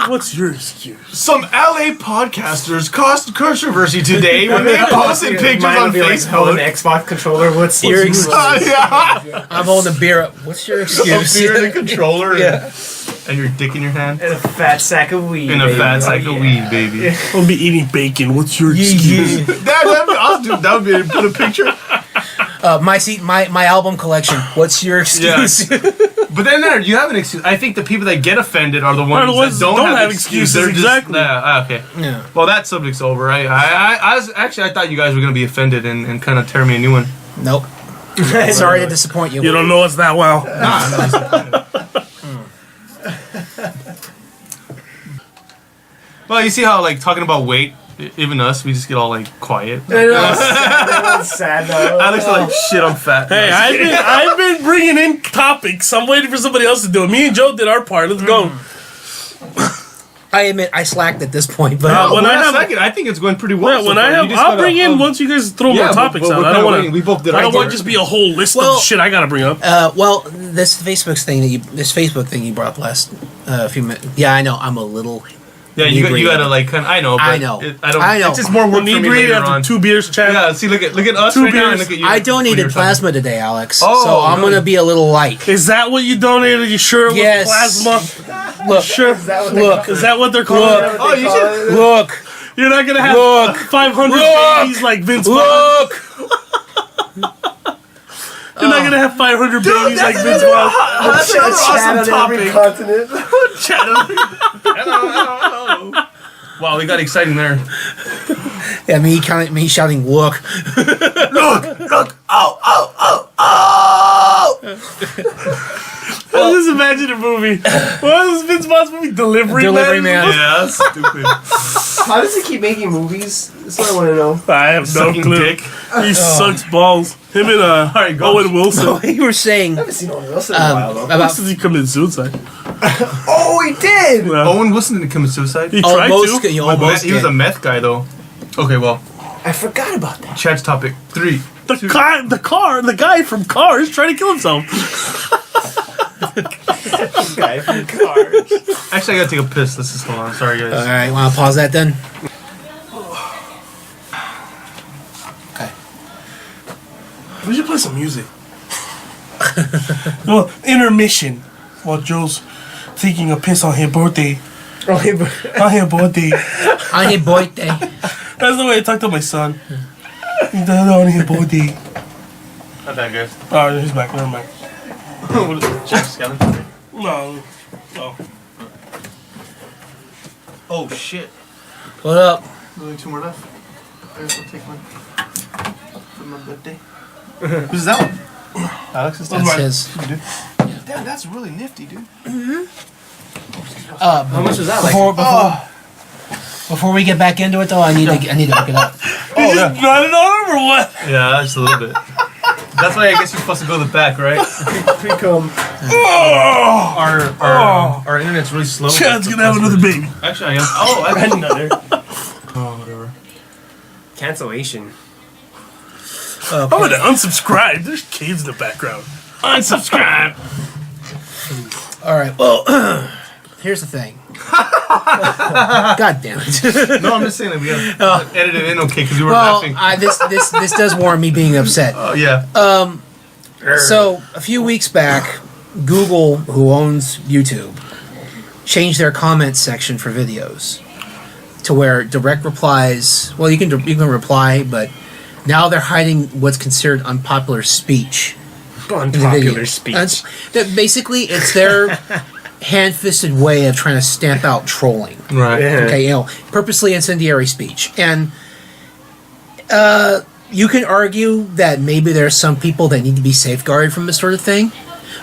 What's your excuse? Some LA podcasters caused controversy today when they posted pictures Mine on would be like holding an Facebook. Xbox controller. What's Your your excuse? Yeah. I'm holding a beer up. What's your A excuse? beer and a controller. Yeah. And your dick in your hand. And a fat sack of weed. In a baby. fat sack Oh, of yeah. weed, baby. I'll be eating bacon. What's your excuse? That'd be awesome, dude. That would be put a picture. My album collection. What's your excuse? But then there, you have an excuse. I think the people that get offended are the ones, that that don't have excuses, They're just, exactly. Okay. Yeah. Well, that subject's over. I thought you guys were gonna be offended and kind of tear me a new one. Nope. Sorry to disappoint you. You don't know us that well. Well, you see how like talking about weight, even us, we just get all like quiet. I know, it's sad though. Alex is like, shit, I'm fat. Hey, I've been bringing in topics. I'm waiting for somebody else to do it. Me and Joe did our part. Let's go. I admit I slacked at this point, but when I think it's going pretty well. Yeah, when I'll bring in once you guys throw more topics out. I don't want to. We both did. I don't want to just be a whole list of shit I gotta bring up. this Facebook thing you brought up last few minutes. Yeah, I know. I'm a little. Yeah, you gotta like. I know. But I know. I know. It's just more work for me later after on. 2 beers, Chad. Yeah, see, look at us 2 right now and beers. look at you. I donated plasma today, Alex. Oh, so I'm really? gonna be a little light. Is that what you donated? You sure it was Yes. plasma? Look, Sure. look, Is that what they're calling it? Oh, you should. look, You're not gonna have Look. 500 Look. babies like Vince Vaughn. look. You're not gonna have 500 babies like Vince Vaughn. That's another awesome topic. continent. Hello. Wow, we got exciting there. Yeah, me shouting, look. Look! I just imagine a movie. What is Vince Vaughn's movie? Delivery Man? Yeah, that's stupid. How does he keep making movies? That's what I want to know. I have no Sucking clue. dick. He sucks balls. Him and Alright, go. Owen Wilson. You were saying I haven't seen Owen Wilson in a while though. How about did he commit suicide? Oh, he did! Yeah. Owen Wilson didn't commit suicide. He tried almost. to. You But almost he was did. a meth guy, though. Okay, well, I forgot about that. Chad's topic 3. The guy from Cars trying to kill himself. Guy from Cars. Actually, I gotta take a piss. Let's just hold on. Sorry, guys. All right, want to pause that then? Okay. We should play some music. Well, intermission while Joe's taking a piss on his birthday. Oh, hey, bro. On his birthday. On your birthday. That's the way I talk to my son. He's on his birthday. Not that good. Oh, he's back. Never mind. Chad's got him. No. No. Oh, shit. What up? Only 2 more left. I guess I'll take one. For my birthday. Who's that one? Alex's That's mine. his. Damn, that's really nifty, dude. How much was that? Before we get back into it, though, I need to pick it up. You just got it on him or what? Yeah, just a little bit. That's why I guess you're supposed to go to the back, right? Our internet's really slow. Chad's gonna have another baby. Actually, I am. Oh, I have Another. Oh, whatever. Cancellation. I'm gonna unsubscribe. There's kids in the background. Unsubscribe. All right. Well, here's the thing. God damn it. No, I'm just saying that we gotta edit it in okay because we were laughing. This does warrant me being upset. Oh yeah. So a few weeks back, Google, who owns YouTube, changed their comments section for videos to where direct replies. Well, you can reply, but now they're hiding what's considered unpopular speech. Unpopular speech. Basically, it's their hand-fisted way of trying to stamp out trolling. Right. Yeah. Okay, purposely incendiary speech. And you can argue that maybe there's some people that need to be safeguarded from this sort of thing.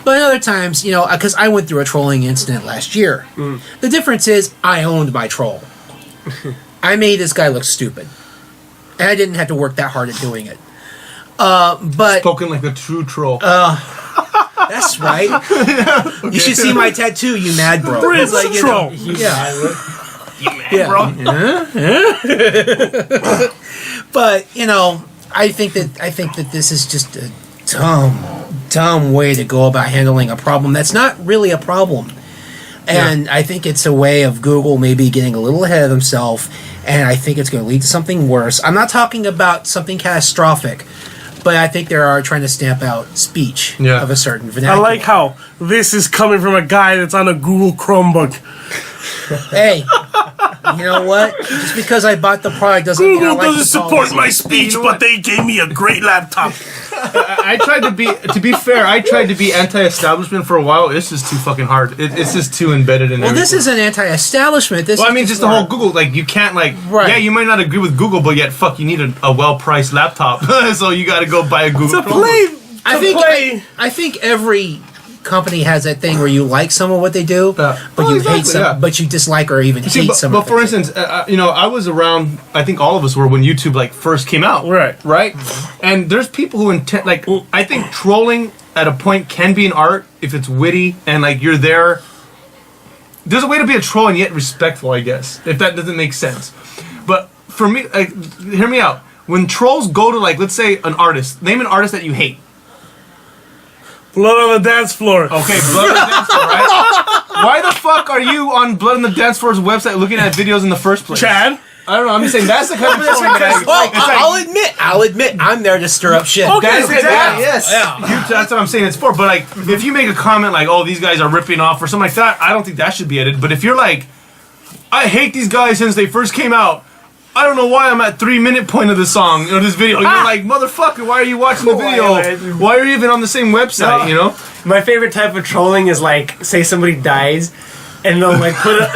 But other times, because I went through a trolling incident last year. The difference is I owned my troll. I made this guy look stupid. And I didn't have to work that hard at doing it. But Spoken like a true troll. that's right. Okay. You should see my tattoo, you mad bro. Prince troll. Bro. But I think that this is just a dumb way to go about handling a problem that's not really a problem. And I think it's a way of Google maybe getting a little ahead of themselves, and I think it's going to lead to something worse. I'm not talking about something catastrophic, but I think they are trying to stamp out speech of a certain vernacular. I like how this is coming from a guy that's on a Google Chromebook. Hey, you know what? Just because I bought the product doesn't mean I Google like doesn't the support policy. my speech, but they gave me a great laptop. I tried to be fair. I tried to be anti-establishment for a while. It's just too fucking hard. It's just too embedded in. Well, everything. this isn't anti-establishment. This. Well, I is mean, just the whole Google. Like, you can't Right. Yeah, you might not agree with Google, but yet, fuck, you need a well-priced laptop, so you got to go buy a Google. I think every company has that thing where you like some of what they do, but you hate some, but you dislike or even hate some. But for instance, I was around. I think all of us were when YouTube first came out. Right. And there's people who intend I think trolling at a point can be an art if it's witty and you're there. There's a way to be a troll and yet respectful, I guess, if that doesn't make sense. But for me, hear me out. When trolls go to let's say an artist, name an artist that you hate. Blood on the Dance Floor. Okay, Blood on the Dance Floor, right? Why the fuck are you on Blood on the Dance Floor's website looking at videos in the first place? Chad? I don't know. I'm just saying that's the kind of trolling that I'll admit, I'm there to stir up shit. Okay, That's it. Yes. That's what I'm saying. It's for. But if you make a comment "Oh, these guys are ripping off" or something like that, I don't think that should be edited. But if you're "I hate these guys since they first came out. I don't know why I'm at 3-minute point of the song or this video." You're like, motherfucker, why are you watching the video? Why are you even on the same website? My favorite type of trolling is say somebody dies, and they'll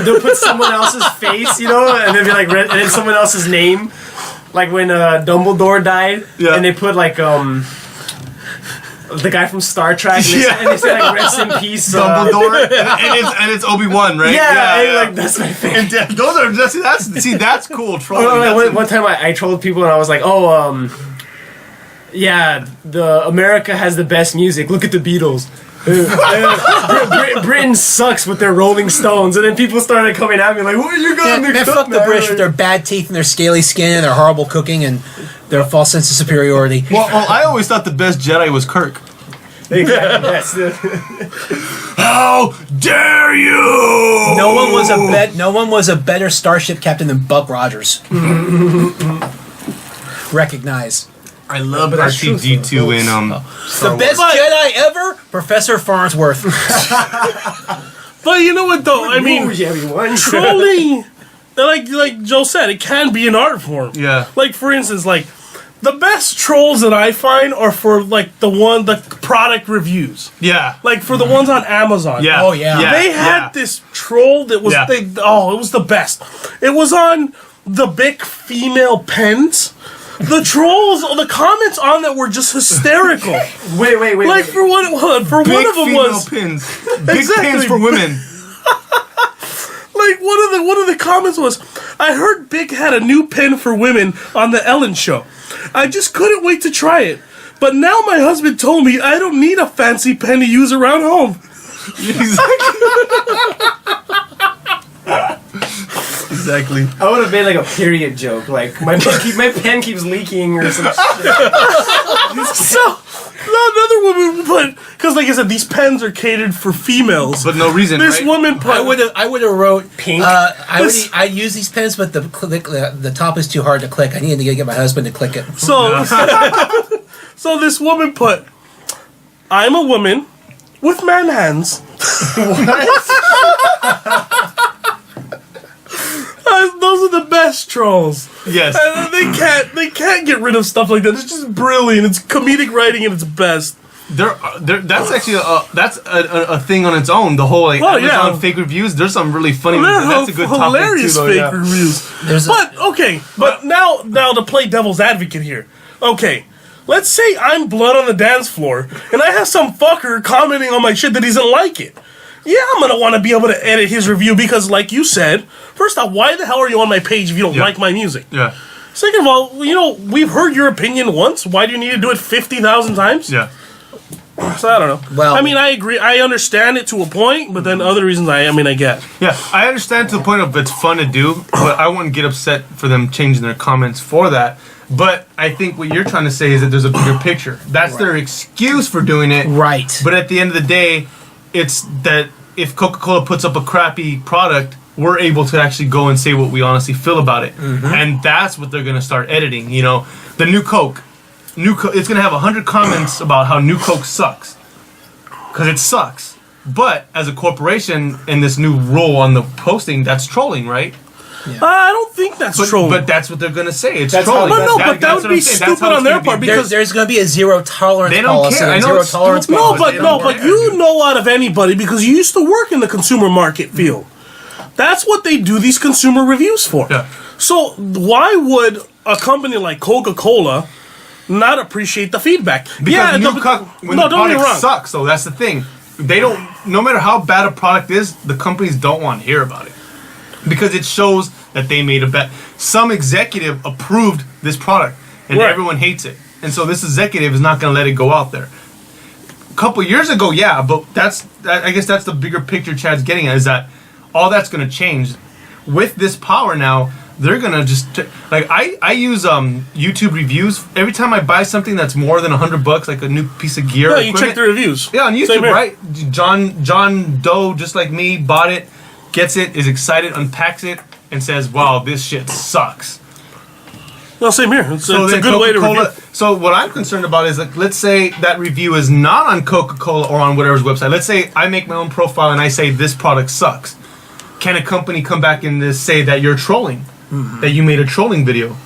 they'll put someone else's face, and they'll be and then someone else's name, when Dumbledore died, and they put the guy from Star Trek, and they say rest in peace, Dumbledore, and it's Obi-Wan, right? Yeah. That's my favorite. And those are that's cool trolling. One time I trolled people and I was like, the America has the best music. Look at the Beatles. Britain sucks with their Rolling Stones, and then people started coming at me what are you going to fuck the British with their bad teeth and their scaly skin and their horrible cooking and their false sense of superiority. Well, I always thought the best Jedi was Kirk. Exactly. How dare you! No one was a better starship captain than Buck Rogers. Recognize. I love R2-D2 in the best Jedi ever, Professor Farnsworth. But you know what though? I mean, trolling, like Joe said, it can be an art form. Yeah. For instance, the best trolls that I find are for the product reviews. Yeah. For the ones on Amazon. Yeah. Oh yeah. They had this troll that was it was the best. It was on the Bic female pens. The trolls, the comments on that were just hysterical. Wait. For one of them was pins. Big pins for women. One of the comments was, "I heard Bic had a new pen for women on the Ellen show. I just couldn't wait to try it. But now my husband told me I don't need a fancy pen to use around home." Exactly. I would have made a period joke, my pen keeps leaking or some shit. So another woman put, because like I said, these pens are catered for females. But no reason, This right? woman put... I would have wrote Pink. I use these pens, but the top is too hard to click. I need to get my husband to click it. So, so this woman put, I'm a woman with man hands. Those are the best trolls. Yes. And they can't get rid of stuff like that. It's just brilliant. It's comedic writing at its best. That's actually a thing on its own. The whole Amazon fake reviews. There's some really funny ones. That's a good topic too. Hilarious fake reviews. But now to play devil's advocate here. Okay, let's say I'm blood on the dance floor, and I have some fucker commenting on my shit that doesn't like it. Yeah, I'm gonna want to be able to edit his review because, like you said, first off, why the hell are you on my page if you don't like my music? Yeah. Second of all, we've heard your opinion once. Why do you need to do it 50,000 times? Yeah. So I don't know. Well, I mean, I agree. I understand it to a point, but then other reasons I get. Yeah, I understand to the point of it's fun to do, but I wouldn't get upset for them changing their comments for that. But I think what you're trying to say is that there's a bigger picture. That's their excuse for doing it. Right. But at the end of the day, it's that if Coca-Cola puts up a crappy product, we're able to actually go and say what we honestly feel about it. Mm-hmm. And that's what they're going to start editing. The new Coke. It's going to have 100 comments about how new Coke sucks. Because it sucks. But as a corporation, in this new rule on the posting, that's trolling, right? Yeah. I don't think that's trolling. But that's what they're going to say. It's That's trolling. But that would be stupid on their part because there's going to be a zero tolerance They don't policy. care. I know Zero it's tolerance stupid. policy. but you know out of anybody because you used to work in the consumer market field. That's what they do these consumer reviews for. Yeah. So why would a company like Coca-Cola not appreciate the feedback? Because don't get me wrong. sucks, though. That's the thing. They don't. No matter how bad a product is, the companies don't want to hear about it because it shows that they made a bet. Some executive approved this product, and everyone hates it. And so this executive is not going to let it go out there. A couple years ago, yeah, but I guess that's the bigger picture Chad's getting at, is that all that's going to change. With this power now, they're going to just... I use YouTube reviews. Every time I buy something that's more than $100, like a new piece of gear... Yeah, you check the reviews. Yeah, on YouTube, right? John Doe, just like me, bought it, gets it, is excited, unpacks it, and says, wow, this shit sucks. No, same here. It's a good way to review. So what I'm concerned about is, let's say that review is not on Coca-Cola or on whatever's website. Let's say I make my own profile and I say this product sucks. Can a company come back and say that you're trolling? That you made a trolling video?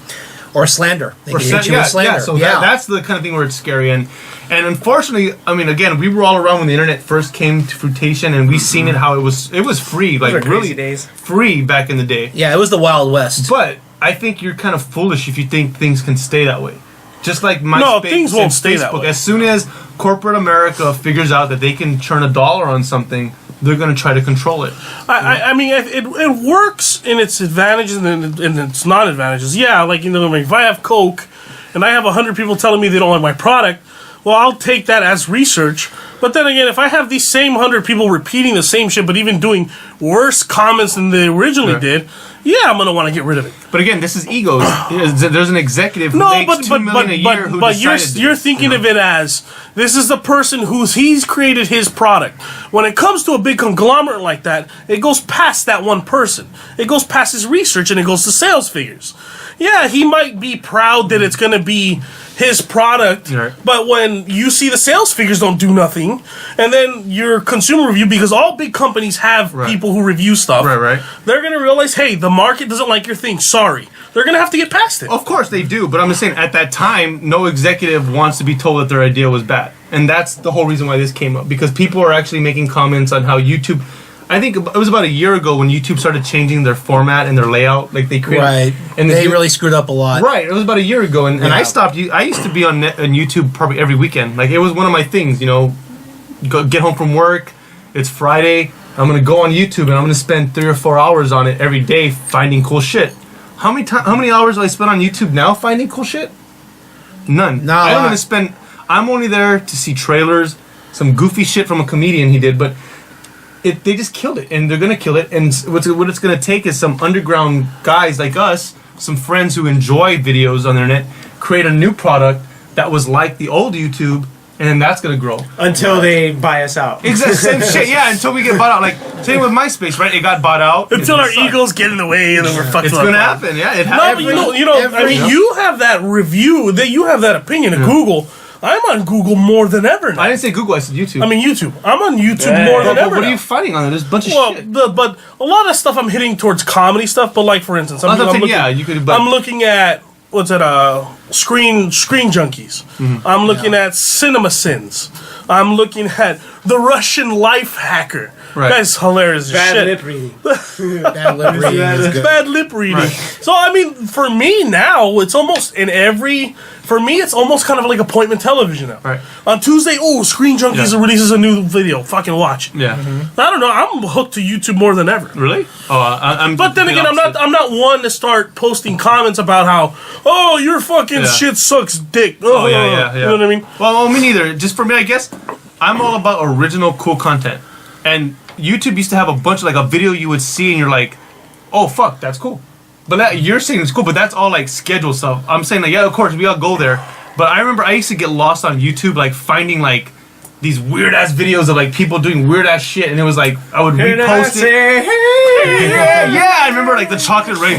Or slander. They can hit you with slander. Yeah, so that's the kind of thing where it's scary. And unfortunately, I mean, again, we were all around when the internet first came to fruition, and we seen it how it was free, like really days. Free back in the day. Yeah, it was the Wild West. But I think you're kind of foolish if you think things can stay that way. Just like MySpace No, things won't and stay Facebook. that way. As soon as corporate America figures out that they can turn $1 on something, they're going to try to control it. I mean, it works in its advantages and its non-advantages. Yeah, like, if I have Coke and I have 100 people telling me they don't like my product, well, I'll take that as research. But then again, if I have these same 100 people repeating the same shit, but even doing worse comments than they originally did, yeah, I'm gonna want to get rid of it. But again, this is egos. There's an executive who makes $2 million a year who but decided you're thinking of it as this is the person he's created his product. When it comes to a big conglomerate like that, it goes past that one person. It goes past his research and it goes to sales figures. Yeah, he might be proud that it's gonna be his product, but when you see the sales figures don't do nothing, and then your consumer review, because all big companies have people who review stuff, they're going to realize, hey, the market doesn't like your thing, sorry. They're going to have to get past it. Of course they do, but I'm just saying, at that time, no executive wants to be told that their idea was bad. And that's the whole reason why this came up, because people are actually making comments on how YouTube... I think it was about a year ago when YouTube started changing their format and their layout. Like they created, and they really screwed up a lot. Right, it was about a year ago, and I stopped. I used to be on YouTube probably every weekend. Like it was one of my things. Get home from work. It's Friday. I'm gonna go on YouTube and I'm gonna spend 3 or 4 hours on it every day finding cool shit. How many hours do I spend on YouTube now finding cool shit? None. No, I'm gonna spend. I'm only there to see trailers, some goofy shit from a comedian he did, but. They just killed it, and they're gonna kill it. And what it's gonna take is some underground guys like us, some friends who enjoy videos on the internet, create a new product that was like the old YouTube, and then that's gonna grow. Until they buy us out. Exactly, same shit. Yeah, until we get bought out. Like same with MySpace, right? It got bought out Until our egos get in the way and then we're fucked. It's gonna happen. Yeah, it No, happens. but I mean, you have that review, that you have that opinion of Google. I'm on Google more than ever now. I didn't say Google. I said YouTube. I mean YouTube. I'm on YouTube more than ever. What are now. you fighting on? There's a bunch of shit. But a lot of stuff I'm hitting towards comedy stuff. But like for instance, I'm looking at what's it? Screen Junkies. Mm-hmm. I'm looking at Cinema Sins. I'm looking at The Russian Life Hacker. Right. That's hilarious as Bad shit. lip reading. Bad lip reading is good. Bad lip reading. Right. So I mean, for me now, it's almost for me, it's almost kind of like appointment television now. Right. On Tuesday, Screen Junkies releases a new video. Fucking watch. Yeah. I don't know. I'm hooked to YouTube more than ever. Really? Oh, I'm. But then again, I'm not one to start posting comments about how your fucking shit sucks dick. Yeah. You know what I mean? Well, me neither. Just for me, I guess I'm all about original, cool content. And YouTube used to have a bunch of like a video you would see, and you're like, oh fuck, that's cool. But that you're saying it's cool, but that's all like scheduled stuff. I'm saying like, yeah, of course we all go there. But I remember I used to get lost on YouTube, like finding like these weird ass videos of like people doing weird ass shit, and it was like I would repost it. Yeah, I remember like the chocolate rain.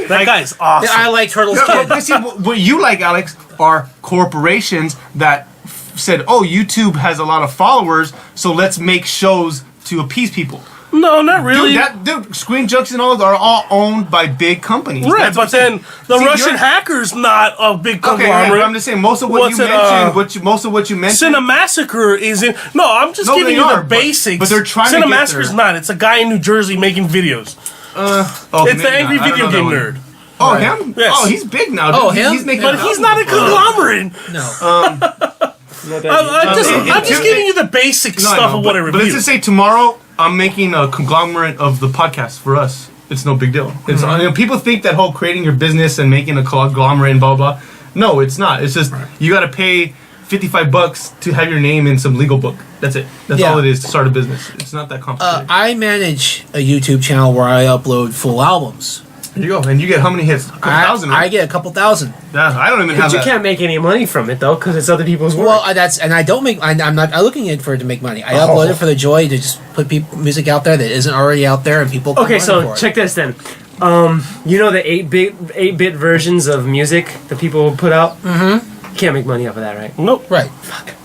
That guy's awesome. I like Turtles Kid. But see, what you like, Alex, are corporations that said, "Oh, YouTube has a lot of followers, so let's make shows to appease people." No, not really. Dude, Screen Junkies and all those are all owned by big companies. Right, That's but what I'm then saying. the See, Russian hacker's not a big Okay, conglomerate. right, but I'm just saying most of what you mentioned, most of what you mentioned. Cinemassacre is in. No, I'm just No, giving they you are, the basics. but they're trying to get Cinemassacre's there. not. It's a guy in New Jersey making videos. It's the angry video game nerd. Oh, him? Yes. Oh, he's big now. Oh, dude. him? He's making. But he's not a conglomerate. No. I'm just giving you the basic No, I stuff know, of what I but review. let's just say tomorrow I'm making a conglomerate of the podcast for us. It's no big deal. It's people think that whole creating your business and making a conglomerate and blah blah. No, it's not. It's just you got to pay $55 to have your name in some legal book. That's it. That's all it is to start a business. It's not that complicated. I manage a YouTube channel where I upload full albums. There you go. And you get how many hits? A couple thousand, right? I get a couple thousand. Yeah, I don't even But have you that. can't make any money from it though, because it's other people's work. Well, I don't make. I'm not looking at for it to make money. I upload it for the joy to just put music out there that isn't already out there, and people. Okay, so for it. check this then. You know the 8-bit versions of music that people put out? Mm-hmm. You can't make money off of that, right? Nope. Right.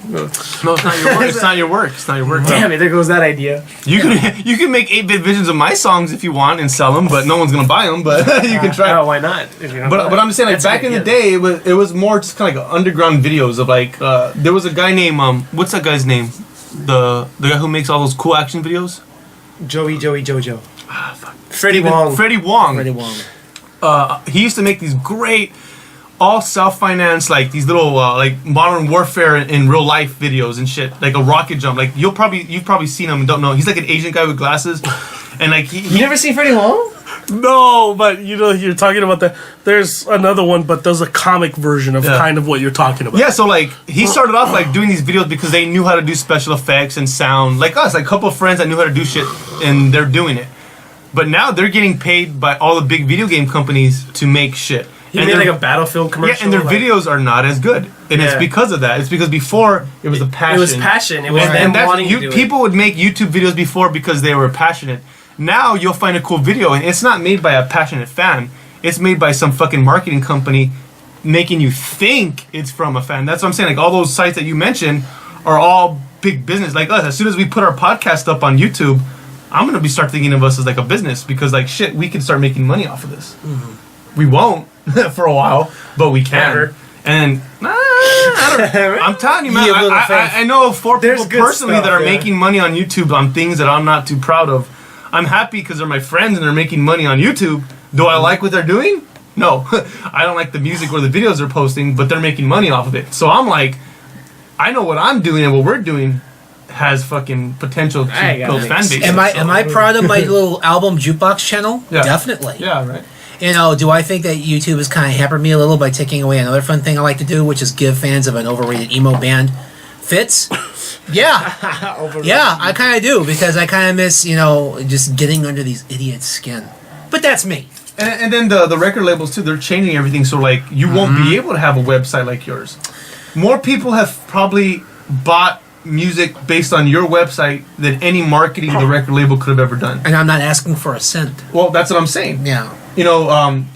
No, it's not your work. It's not your work. It's not your work. Damn it, there goes that idea. You can make 8-bit visions of my songs if you want and sell them, but no one's gonna buy them. But you can try. Oh, why not? If you're not But I'm just saying, like That's back an in the idea. day, it was more just kind of like underground videos of like there was a guy named what's that guy's name? The guy who makes all those cool action videos. Joey Jojo. Freddie Wong. Freddie Wong. Pretty long. He used to make these great, all self-financed, like these little like modern warfare in real life videos and shit, like a rocket jump. Like you've probably seen him and don't know. He's like an Asian guy with glasses, and like You never seen Freddie Wong? No, but you're talking about that. There's another one, but there's a comic version of kind of what you're talking about. Yeah, so like he started off like doing these videos because they knew how to do special effects and sound, like us, like a couple of friends that knew how to do shit, and they're doing it. But now they're getting paid by all the big video game companies to make shit. He And made their- like a Battlefield commercial. Yeah, and their like- videos are not as good, and it's Yeah. because of that. It's because before it was a passion. It was passion. It was them and that's, wanting to do people would make YouTube videos before because they were passionate. Now you'll find a cool video, and it's not made by a passionate fan. It's made by some fucking marketing company making you think it's from a fan. That's what I'm saying. Like all those sites that you mentioned are all big business. Like us, as soon as we put our podcast up on YouTube, I'm gonna start thinking of us as like a business because like shit, we can start making money off of this. Mm-hmm. We won't for a while, but we can. Ever. And I'm telling you, man, You have a little faith. I know of 4 There's people good personally stuff, that are yeah. making money on YouTube on things that I'm not too proud of. I'm happy because they're my friends and they're making money on YouTube. Do I like what they're doing? No. I don't like the music or the videos they're posting, but they're making money off of it. So I'm like, I know what I'm doing and what we're doing has fucking potential to I gotta build make fan sense. base. Am I proud of my little album jukebox channel? Yeah. Definitely. Yeah, right. You know, do I think that YouTube has kind of hampered me a little by taking away another fun thing I like to do, which is give fans of an overrated emo band fits? Yeah. Yeah, I kind of do, because I kind of miss, just getting under these idiots' skin. But that's me. And then the record labels too, they're changing everything so like you won't be able to have a website like yours. more people have probably bought music based on your website than any marketing the record label could have ever done. And I'm not asking for a cent. Well, that's what I'm saying. Yeah. You know,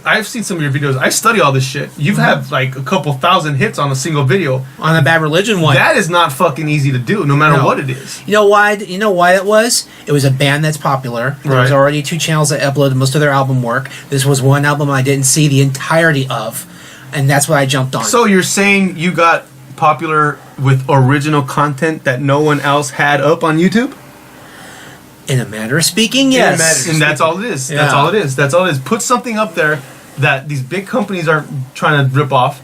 I've seen some of your videos. I study all this shit. You've had like a couple thousand hits on a single video. On the Bad Religion one. That is not fucking easy to do, no matter what it is. You know why? You know why it was? It was a band that's popular. There was already 2 channels that uploaded most of their album work. This was one album I didn't see the entirety of, and that's what I jumped on. So you're saying you got popular with original content that no one else had up on YouTube? In a manner of speaking, yes. And that's all it is. Yeah. That's all it is. That's all it is. Put something up there that these big companies are trying to rip off,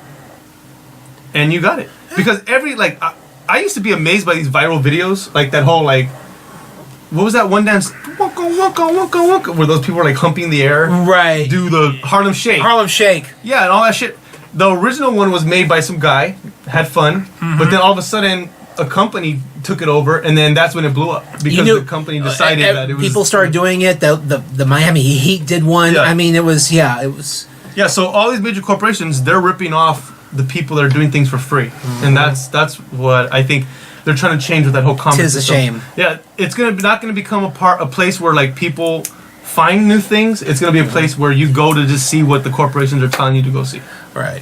and you got it. Because I used to be amazed by these viral videos, like that whole what was that one dance? Waka, waka, waka, waka, where those people were like humping the air, Right. do the Harlem Shake. Harlem Shake. Yeah, and all that shit. The original one was made by some guy, had fun, but then all of a sudden a company took it over, and then that's when it blew up because the company decided that it was. People started doing it. The Miami Heat did one. Yeah. I mean, it was. Yeah, so all these major corporations, they're ripping off the people that are doing things for free, and that's what I think they're trying to change with that whole comment. Tis a shame. Yeah, it's not gonna become a place where like people find new things. It's gonna be a place where you go to just see what the corporations are telling you to go see. Right.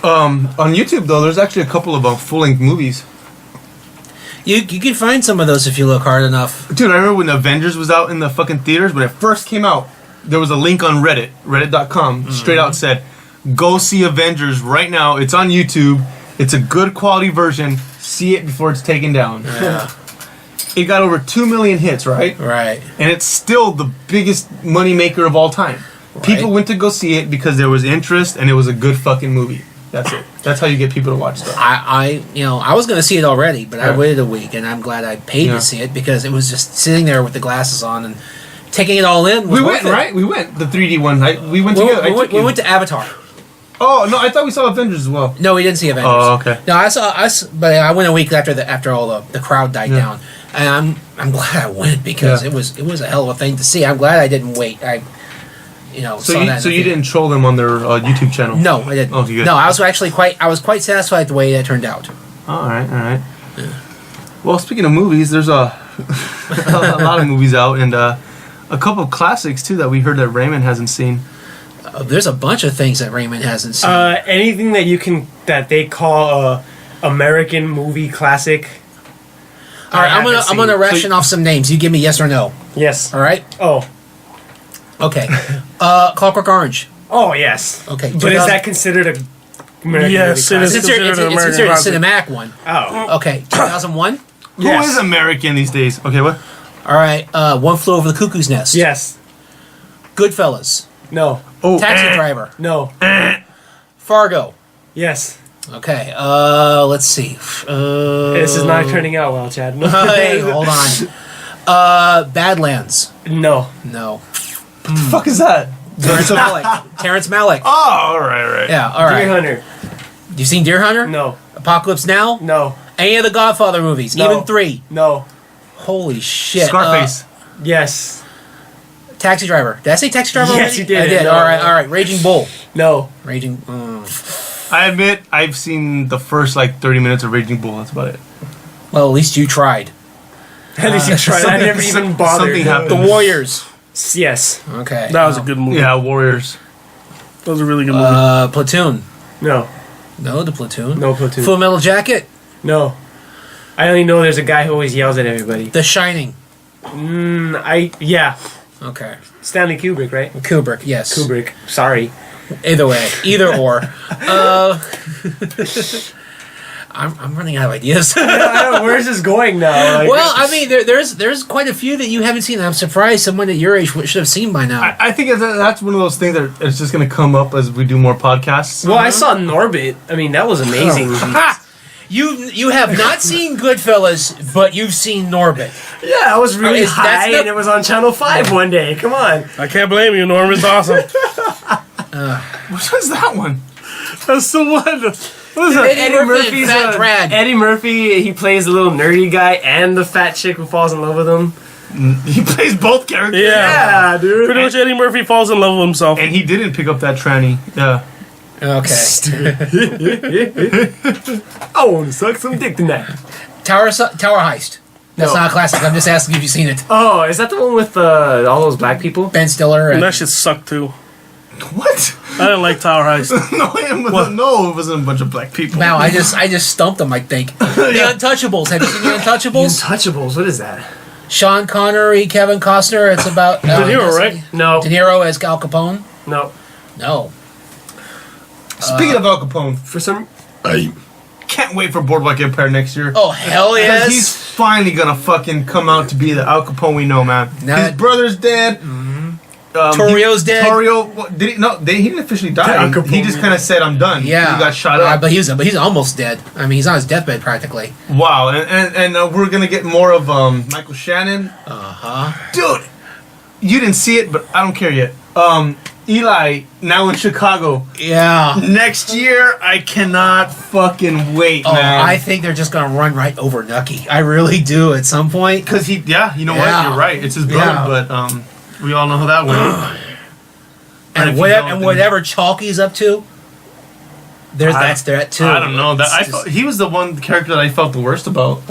On YouTube though, there's actually a couple of full-length movies. You can find some of those if you look hard enough. Dude, I remember when Avengers was out in the fucking theaters, when it first came out, there was a link on Reddit, reddit.com, straight out said, go see Avengers right now. It's on YouTube. It's a good quality version. See it before it's taken down. Yeah. It got over 2 million hits, right? Right. And it's still the biggest money maker of all time. Right. People went to go see it because there was interest and it was a good fucking movie. That's it. That's how you get people to watch stuff. I was going to see it already, but I waited a week, and I'm glad I paid to see it because it was just sitting there with the glasses on and taking it all in. We went, right? We went the 3D one. We went together. We went to Avatar. Oh no, I thought we saw Avengers as well. No, we didn't see Avengers. Oh, okay. No, but I went a week after all the crowd died down, and I'm glad I went because it was a hell of a thing to see. I'm glad I didn't wait. So you didn't troll them on their YouTube channel? No, I didn't. Okay, good. No, I was actually quite satisfied the way that turned out. All right. Yeah. Well, speaking of movies, there's a lot of movies out, and a couple of classics too that we heard that Raymond hasn't seen. There's a bunch of things that Raymond hasn't seen. Anything that they call a American movie classic. All right, I'm gonna ration off some names. You give me yes or no. Yes. All right. Oh. Okay. Clockwork Orange. Oh yes. Okay. But is that considered a American Yes, movie it is. classic? It's American considered a classic. cinematic one. Oh. Okay. 2001. Who is American these days? Okay, what? All right. One Flew Over the Cuckoo's Nest. Yes. Goodfellas. No. Oh, Taxi Driver. No. Fargo. Yes. Okay. Let's see. This is not turning out well, Chad. Hey, hold on. Badlands. No. No. what the fuck is that? Terrence Malick. Terrence Malick. Oh, all right. Yeah. All right. Deer Hunter. You seen Deer Hunter? No. Apocalypse Now. No. Any of the Godfather movies? No. Even 3. No. Holy shit. Scarface. Yes. Taxi Driver. Did I say Taxi Driver? Yes, already? you did. I did. No. All right. Raging Bull. No. Raging. I admit I've seen the first 30 minutes of Raging Bull. That's about it. Well, at least you tried. At least you tried. I never even bothered. Something happened. The Warriors. Yes. Okay. That was a good movie. Yeah, Warriors. That was a really good movie. Platoon. No. No, the Platoon. No Platoon. Full Metal Jacket. No. I only know there's a guy who always yells at everybody. The Shining. Yeah. Okay. Stanley Kubrick, right? Kubrick. Yes. Kubrick. Sorry. Either way. Either or. I'm running out of ideas. Where's this going now? Well, I mean, there's quite a few that you haven't seen. I'm surprised someone at your age should have seen by now. I think that's one of those things that it's just going to come up as we do more podcasts. Well, I saw Norbit. I mean, that was amazing. You have not seen Goodfellas, but you've seen Norbit. Yeah, I was really That's high, and it was on Channel 5 one day. Come on. I can't blame you, Norm. It's awesome. Which one's that one? That's the one. What is that? Eddie Murphy and Fat Drag. Eddie Murphy, he plays the little nerdy guy and the fat chick who falls in love with him. He plays both characters. Yeah, dude. Pretty much Eddie Murphy falls in love with himself. And he didn't pick up that tranny. Yeah. Okay. I want to suck some dick tonight. Tower Heist. That's No. not a classic. I'm just asking if you've seen it. Oh, is that the one with all those black people? Ben Stiller. And And that shit sucked too. What? I didn't like Tower Heist. No, it wasn't a bunch of black people. wow, I just stumped them. I think the Untouchables. Have you seen the Untouchables? Untouchables. What is that? Sean Connery, Kevin Costner. It's about De Niro, right? No. De Niro as Al Capone. No. No. Speaking of Al Capone, For some. can't wait for Boardwalk Empire next year. Oh hell Because yes! he's finally gonna fucking come out to be the Al Capone we know, man. Now- His brother's dead. Torio's dead. Torio, did he? No, he didn't officially die. Al Capone, He just kind of said, "I'm done." Yeah, he got shot up. but he's almost dead. I mean, he's on his deathbed practically. Wow, and we're gonna get more of Michael Shannon. Dude, you didn't see it, but I don't care yet. Eli now in Chicago. Yeah. Next year, I cannot fucking wait, Oh, man. I think they're just gonna run right over Nucky. I really do at some point. Because you know Yeah. what? You're right. It's his brother, Yeah. but we all know how that went. And if you whatever, don't, and then- whatever Chalky's up to, that's that too. I don't know. It's I just- felt, he was the one character that I felt the worst about.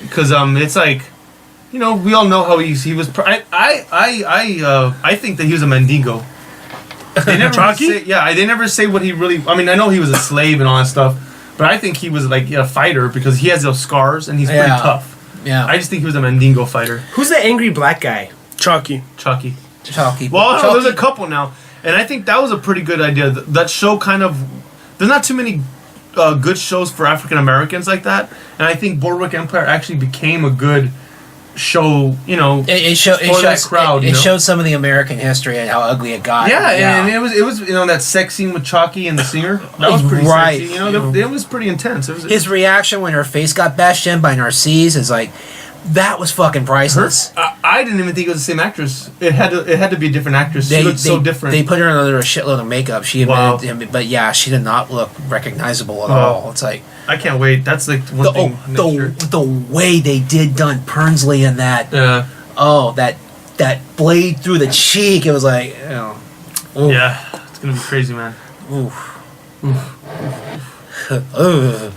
Because it's like, you know, we all know how he was. I think that he was a Mandingo. They never Chalky? say, they never say what he really. I mean, I know he was a slave and all that stuff, but I think he was like a fighter because he has those scars and he's pretty Yeah. tough. Yeah. I just think he was a Mandingo fighter. Who's the angry black guy? Chucky. Chucky. Chalky. Well, Chalky- there's a couple now, and I think that was a pretty good idea. That show kind of, there's not too many good shows for African Americans like that, and I think Boardwalk Empire actually became a good show. You know, It for that crowd. It you know? showed some of the American history and how ugly it got. Yeah, and it was you know that sex scene with Chalky and the singer that was pretty Right. sexy. You know, it was pretty intense. It was His reaction when her face got bashed in by Narcisse is like, that was fucking priceless. I didn't even think it was the same actress. It had to be a different actress. She looked so different. They put her under a shitload of makeup. She Wow. admitted, but yeah, she did not look recognizable at all. It's like I can't wait. That's like one thing. next year. the way they did Dunn Pernsley in that. Yeah. Oh, that blade through the cheek. It was like, you know, oof, Yeah, it's gonna be crazy, man. oof. Ugh.